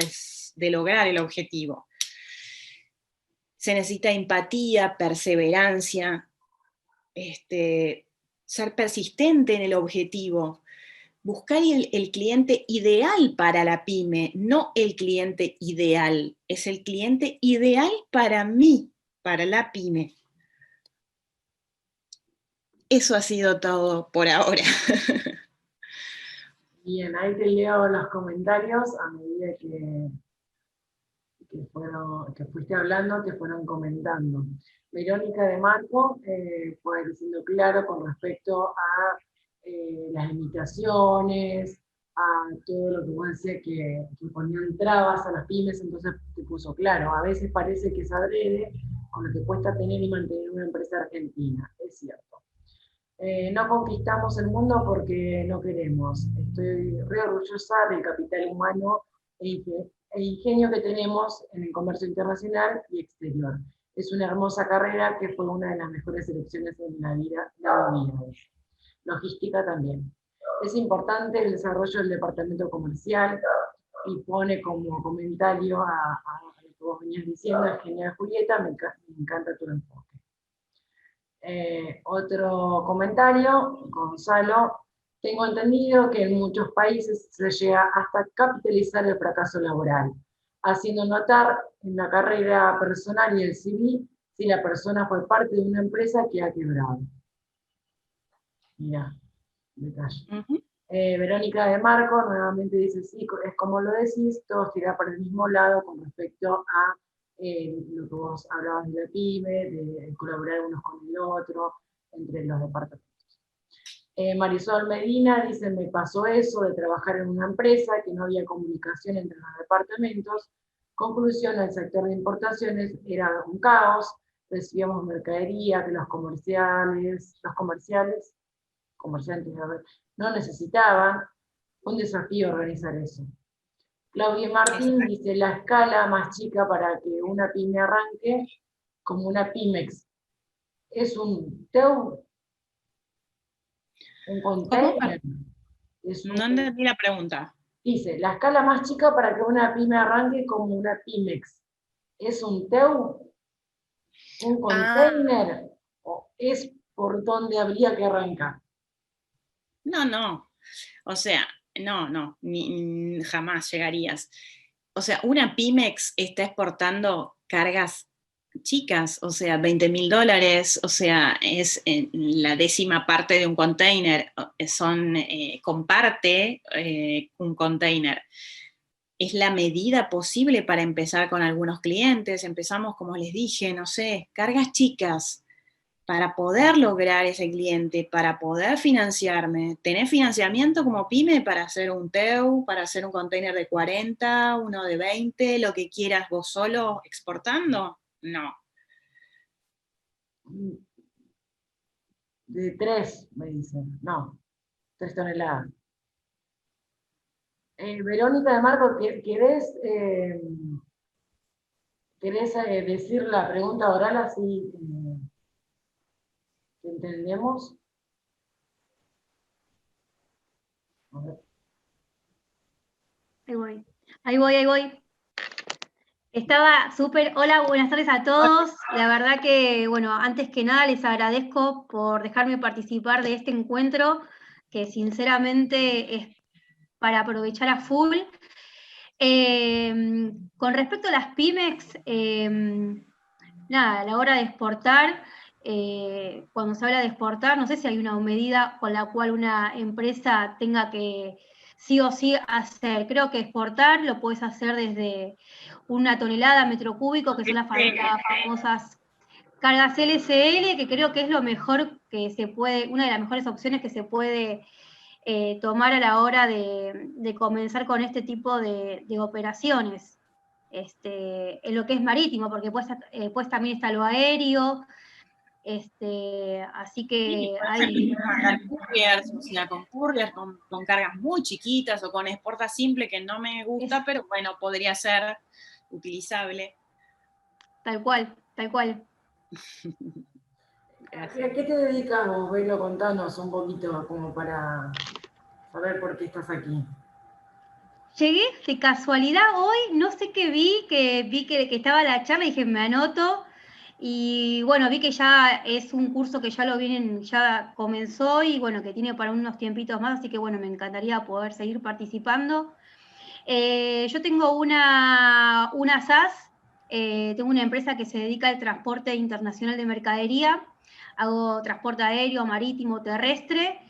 de lograr el objetivo. Se necesita empatía, perseverancia, ser persistente en el objetivo, buscar el cliente ideal para la pyme, no el cliente ideal, es el cliente ideal para mí, para la pyme. Eso ha sido todo por ahora. Bien, ahí te leo los comentarios a medida que fuiste hablando, te fueron comentando. Verónica de Marco fue diciendo claro con respecto a las limitaciones, a todo lo que vos decías que ponían trabas a las pymes, entonces te puso claro, a veces parece que es adrede con lo que cuesta tener y mantener una empresa argentina, es cierto. No conquistamos el mundo porque no queremos. Estoy re orgullosa del capital humano e ingenio que tenemos en el comercio internacional y exterior. Es una hermosa carrera que fue una de las mejores elecciones en la vida. Logística también. Es importante el desarrollo del departamento comercial y pone como comentario a lo que vos venías diciendo, es genial Julieta, me encanta tu enfoque. Otro comentario, Gonzalo, tengo entendido que en muchos países se llega hasta capitalizar el fracaso laboral, haciendo notar en la carrera personal y el CV si la persona fue parte de una empresa que ha quebrado. Mira, detalle. Verónica de Marco nuevamente dice, sí, es como lo decís, todos tiran para el mismo lado con respecto a lo que vos hablabas de la pyme, de colaborar unos con el otro, entre los departamentos. Marisol Medina dice, me pasó eso de trabajar en una empresa, que no había comunicación entre los departamentos. Conclusión, el sector de importaciones era un caos, recibíamos mercadería que los comerciantes no necesitaban, un desafío organizar eso. Claudia Martín dice, la escala más chica para que una pyme arranque, como una Pymex, es un TEU, un container. No entendí la pregunta. Dice, la escala más chica para que una pyme arranque como una Pymex, ¿es un TEU? ¿Un container? ¿O es por donde habría que arrancar? No. O sea, no, jamás llegarías. O sea, una Pymex está exportando cargas chicas, o sea, $20.000, o sea, es la 10ª parte de un container, comparte un container. Es la medida posible para empezar con algunos clientes. Empezamos, como les dije, no sé, cargas chicas, para poder lograr ese cliente, para poder financiarme. ¿Tenés financiamiento como pyme para hacer un TEU, para hacer un container de 40, uno de 20, lo que quieras vos solo exportando? No. De 3, me dicen. No, 3 toneladas. Verónica de Marco, ¿querés decir la pregunta oral así entendemos? A ver. Ahí voy. Estaba súper, hola, buenas tardes a todos. La verdad que, bueno, antes que nada les agradezco por dejarme participar de este encuentro, que sinceramente es para aprovechar a full. Con respecto a las pymes, nada, a la hora de exportar, cuando se habla de exportar, no sé si hay una medida con la cual una empresa tenga que sí o sí hacer. Creo que exportar lo puedes hacer desde 1 tonelada metro cúbico, que son las famosas cargas LCL, que creo que es lo mejor que se puede, una de las mejores opciones que se puede tomar a la hora de comenzar con este tipo de operaciones. en lo que es marítimo, porque pues también está lo aéreo, así que hay... Couriers, o sea, con couriers, con cargas muy chiquitas o con exporta simple, que no me gusta, pero bueno, podría ser utilizable. Tal cual, tal cual. ¿A qué te dedicas vos, Belo? Contanos un poquito, como para saber por qué estás aquí. Llegué de casualidad hoy, no sé qué vi que estaba la charla y dije, me anoto. Y bueno, vi que ya es un curso que ya comenzó y bueno, que tiene para unos tiempitos más, así que bueno, me encantaría poder seguir participando. Yo tengo una SAS, tengo una empresa que se dedica al transporte internacional de mercadería, hago transporte aéreo, marítimo, terrestre,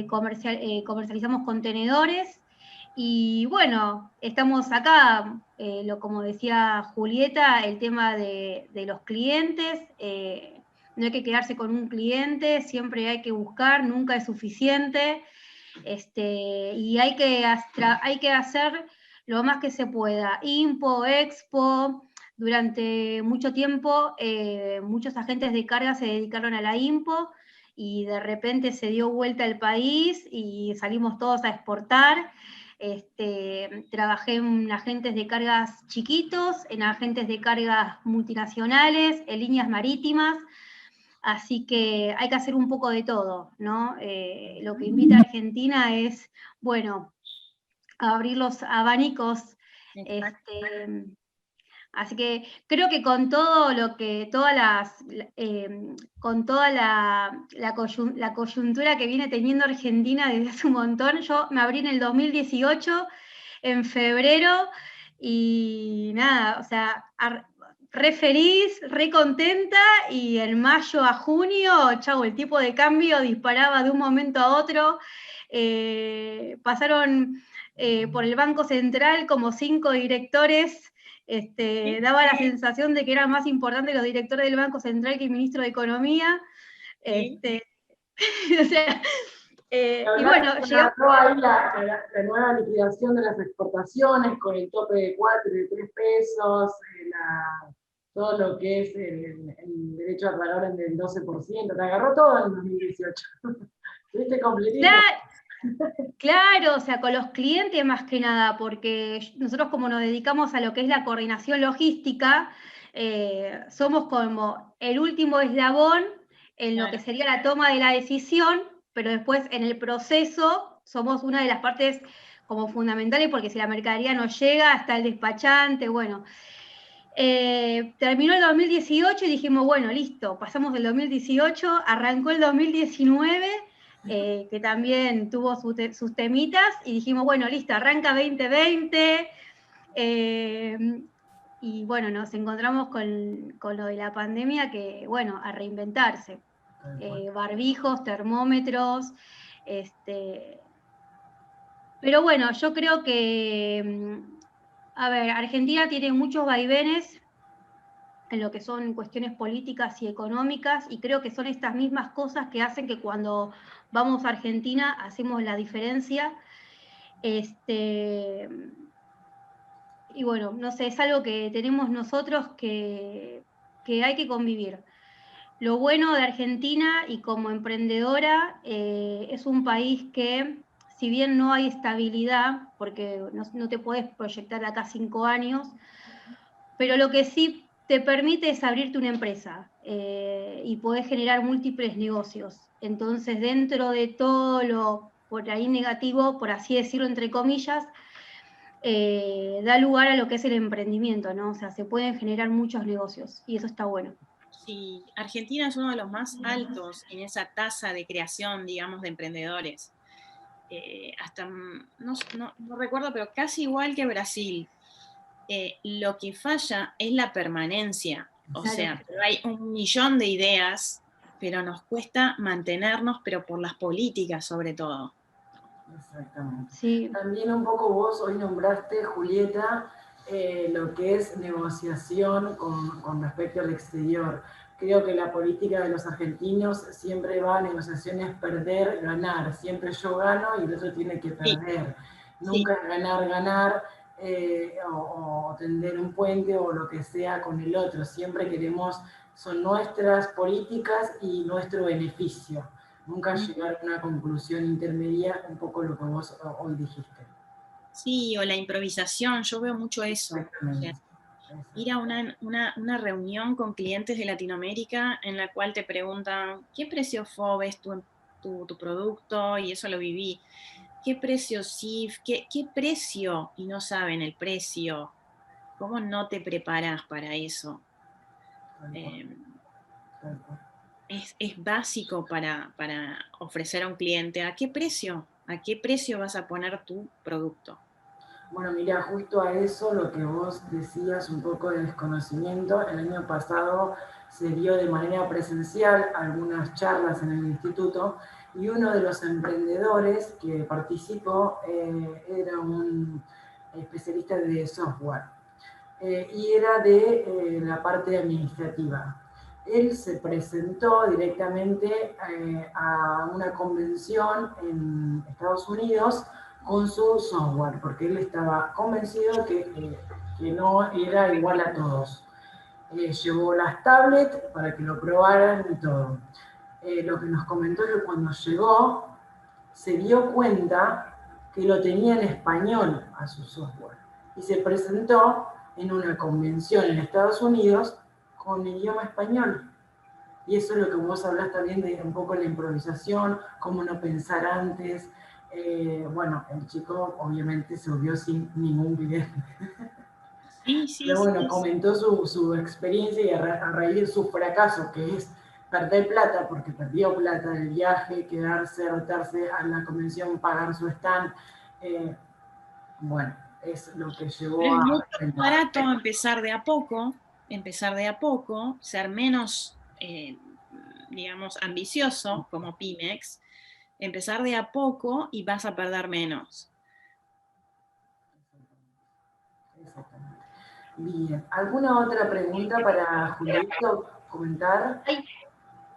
comercializamos contenedores. Y bueno, estamos acá, como decía Julieta, el tema de los clientes. No hay que quedarse con un cliente, siempre hay que buscar, nunca es suficiente. Y hay que hacer lo más que se pueda. Impo, Expo, durante mucho tiempo muchos agentes de carga se dedicaron a la Impo y de repente se dio vuelta el país y salimos todos a exportar. Trabajé en agentes de cargas chiquitos, en agentes de cargas multinacionales, en líneas marítimas, así que hay que hacer un poco de todo, ¿no? Lo que invita a Argentina es, bueno, a abrir los abanicos. Así que creo que con todo lo que, con toda la coyuntura que viene teniendo Argentina desde hace un montón, yo me abrí en el 2018, en febrero, y nada, o sea, re feliz, re contenta, y en mayo a junio, chau, el tipo de cambio disparaba de un momento a otro. Pasaron por el Banco Central como 5 directores. Daba la sensación de que eran más importantes los directores del Banco Central que el ministro de Economía. O sea, y bueno, llegó ahí la nueva liquidación de las exportaciones con el tope de 3 pesos, todo lo que es el derecho a pagar en el 12%, te agarró todo en 2018. ¿Viste completito? Claro, o sea, con los clientes más que nada, porque nosotros como nos dedicamos a lo que es la coordinación logística, somos como el último eslabón en lo que sería la toma de la decisión, pero después en el proceso somos una de las partes como fundamentales, porque si la mercadería no llega, está el despachante, bueno. Terminó el 2018 y dijimos, bueno, listo, pasamos del 2018, arrancó el 2019, que también tuvo sus temitas, y dijimos, bueno, listo, arranca 2020, y bueno, nos encontramos con lo de la pandemia, que bueno, a reinventarse. Barbijos, termómetros, pero bueno, yo creo que, a ver, Argentina tiene muchos vaivenes en lo que son cuestiones políticas y económicas, y creo que son estas mismas cosas que hacen que cuando vamos a Argentina hacemos la diferencia. Y bueno, no sé, es algo que tenemos nosotros que hay que convivir. Lo bueno de Argentina y como emprendedora es un país que, si bien no hay estabilidad, porque no te puedes proyectar acá 5 años, pero lo que sí te permite es abrirte una empresa y podés generar múltiples negocios. Entonces, dentro de todo lo por ahí negativo, por así decirlo, entre comillas, da lugar a lo que es el emprendimiento, ¿no? O sea, se pueden generar muchos negocios y eso está bueno. Sí, Argentina es uno de los más altos en esa tasa de creación, digamos, de emprendedores. Hasta, no recuerdo, pero casi igual que Brasil. Lo que falla es la permanencia. O sea, hay 1 millón de ideas, pero nos cuesta mantenernos, pero por las políticas sobre todo. Exactamente. Sí. También un poco vos hoy nombraste, Julieta, lo que es negociación con respecto al exterior. Creo que la política de los argentinos siempre va a negociaciones perder, ganar. Siempre yo gano y el otro tiene que perder. Sí. Nunca es ganar, ganar. o tender un puente o lo que sea con el otro. Siempre queremos, son nuestras políticas y nuestro beneficio. Nunca llegar a una conclusión intermedia, un poco lo que vos hoy dijiste. Sí, o la improvisación, yo veo mucho eso. O sea, ir a una reunión con clientes de Latinoamérica en la cual te preguntan, ¿qué precio FOB es tu producto? Y eso lo viví. ¿Qué precio SIF? ¿Qué precio? Y no saben el precio. ¿Cómo no te preparas para eso? Es básico para ofrecer a un cliente. ¿A qué precio? ¿A qué precio vas a poner tu producto? Bueno, mira, justo a eso lo que vos decías, un poco de desconocimiento, el año pasado se dio de manera presencial algunas charlas en el instituto y uno de los emprendedores que participó era un especialista de software y era de la parte administrativa. Él se presentó directamente a una convención en Estados Unidos con su software, porque él estaba convencido que no era igual a todos. Llevó las tablets para que lo probaran y todo. Lo que nos comentó es que cuando llegó se dio cuenta que lo tenía en español a su software y se presentó en una convención en Estados Unidos con idioma español. Y eso es lo que vos hablas también de un poco la improvisación, cómo no pensar antes. Bueno, el chico obviamente subió sin ningún video. Sí, sí, pero bueno, sí, comentó su experiencia y a raíz de su fracaso, que es perder plata, porque perdió plata del viaje, quedarse, rotarse a la convención, pagar su stand. Bueno, es lo que llevó pero es a... mucho más barato empezar de a poco, ser menos, digamos, ambicioso como Pymex, empezar de a poco y vas a perder menos. Exactamente. Bien, ¿alguna otra pregunta para Julieta comentar?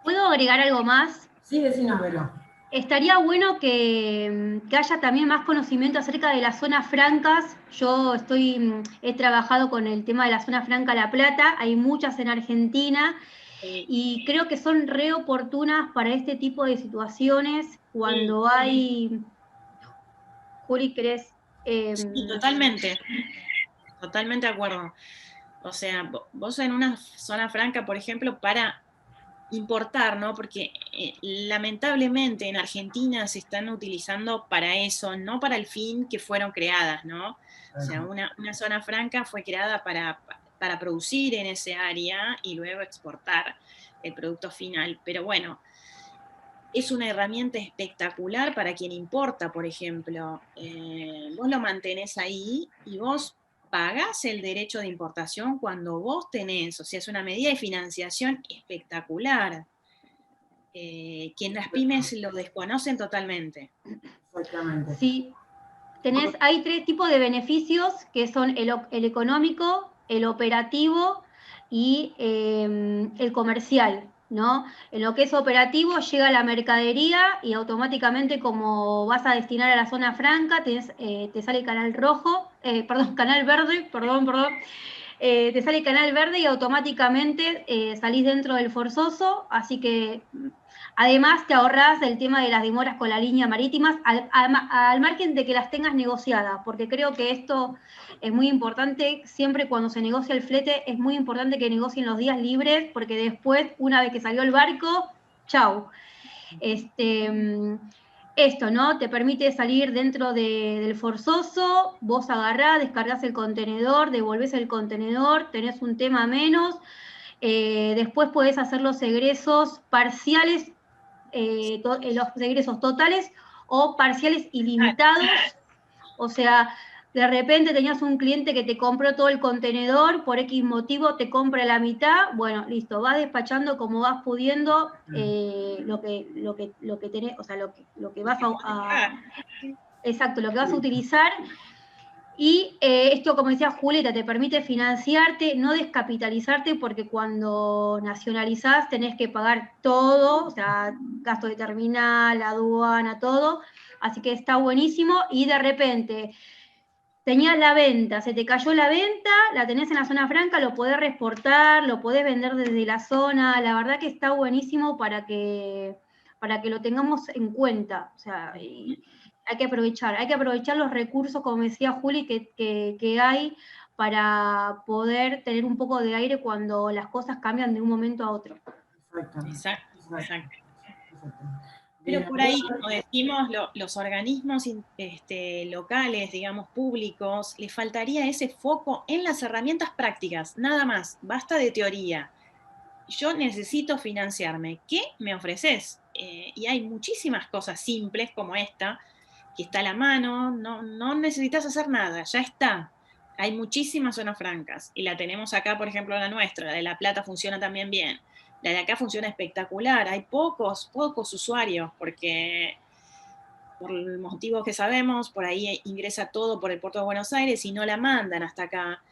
¿Puedo agregar algo más? Sí, decinos, Vero. Estaría bueno que haya también más conocimiento acerca de las zonas francas. Yo he trabajado con el tema de la zona franca La Plata, hay muchas en Argentina y creo que son re oportunas para este tipo de situaciones cuando hay... Juli, ¿querés? Sí, totalmente de acuerdo. O sea, vos en una zona franca, por ejemplo, para importar, ¿no? Porque lamentablemente en Argentina se están utilizando para eso, no para el fin que fueron creadas, ¿no? O sea, una zona franca fue creada para producir en ese área y luego exportar el producto final. Pero bueno, es una herramienta espectacular para quien importa, por ejemplo. Vos lo mantenés ahí y vos pagás el derecho de importación cuando vos tenés, o sea, es una medida de financiación espectacular. Que en las pymes lo desconocen totalmente. Exactamente. Sí, hay 3 tipos de beneficios que son el económico, el operativo y el comercial, ¿no? En lo que es operativo llega la mercadería y automáticamente como vas a destinar a la zona franca te sale canal rojo, canal verde, te sale canal verde y automáticamente salís dentro del forzoso, así que además te ahorrás el tema de las demoras con las líneas marítimas al margen de que las tengas negociadas, porque creo que esto es muy importante, siempre cuando se negocia el flete es muy importante que negocien los días libres, porque después, una vez que salió el barco, chau. Esto, ¿no? Te permite salir dentro del forzoso, vos agarrás, descargás el contenedor, devolvés el contenedor, tenés un tema menos, después podés hacer los egresos parciales, los egresos totales o parciales ilimitados, o sea, de repente tenías un cliente que te compró todo el contenedor, por X motivo te compra la mitad, bueno, listo, vas despachando como vas pudiendo lo que tenés, o sea, lo que vas exacto, lo que vas a utilizar. Y esto, como decía Julieta, te permite financiarte, no descapitalizarte, porque cuando nacionalizás tenés que pagar todo, o sea, gasto de terminal, aduana, todo. Así que está buenísimo y de repente tenías la venta, se te cayó la venta, la tenés en la zona franca, lo podés reexportar, lo podés vender desde la zona, la verdad que está buenísimo para que lo tengamos en cuenta, o sea, hay que aprovechar los recursos, como decía Juli, que hay para poder tener un poco de aire cuando las cosas cambian de un momento a otro. Exacto. Pero por ahí, como decimos, los organismos locales, digamos, públicos, les faltaría ese foco en las herramientas prácticas, nada más, basta de teoría. Yo necesito financiarme, ¿qué me ofreces? Y hay muchísimas cosas simples como esta, que está a la mano, no necesitas hacer nada, ya está. Hay muchísimas zonas francas, y la tenemos acá, por ejemplo, la nuestra, la de La Plata funciona también bien. La de acá funciona espectacular, hay pocos usuarios, porque por los motivos que sabemos, por ahí ingresa todo por el puerto de Buenos Aires y no la mandan hasta acá.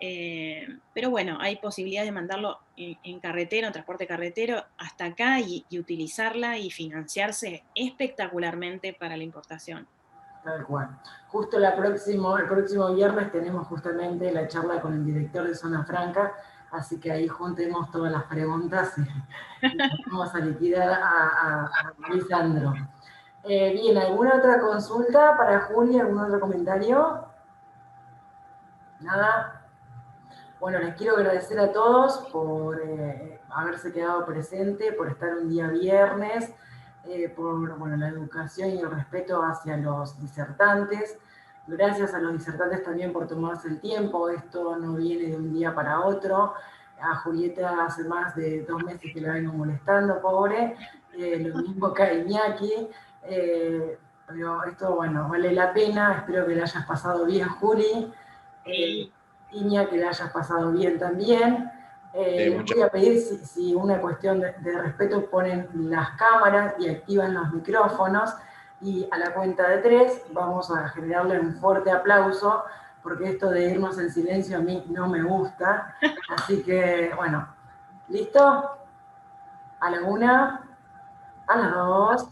Pero bueno, hay posibilidad de mandarlo en carretera, en transporte carretero, hasta acá y utilizarla y financiarse espectacularmente para la importación. Tal cual. Justo el próximo viernes tenemos justamente la charla con el director de Zona Franca, así que ahí juntemos todas las preguntas y vamos a liquidar a Lisandro. Bien, ¿alguna otra consulta para Juli? ¿Algún otro comentario? ¿Nada? Bueno, les quiero agradecer a todos por haberse quedado presente, por estar un día viernes, por la educación y el respeto hacia los disertantes. Gracias a los disertantes también por tomarse el tiempo, esto no viene de un día para otro. A Julieta hace más de 2 meses que la vengo molestando, pobre. Lo mismo que a Iñaki. Pero esto, bueno, vale la pena. Espero que la hayas pasado bien, Juli. Iña, que la hayas pasado bien también. Les voy a pedir si una cuestión de respeto ponen las cámaras y activan los micrófonos, y a la cuenta de 3 vamos a generarle un fuerte aplauso, porque esto de irnos en silencio a mí no me gusta. Así que, bueno, ¿listo? A la 1, a las 2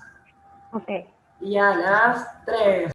y a las 3.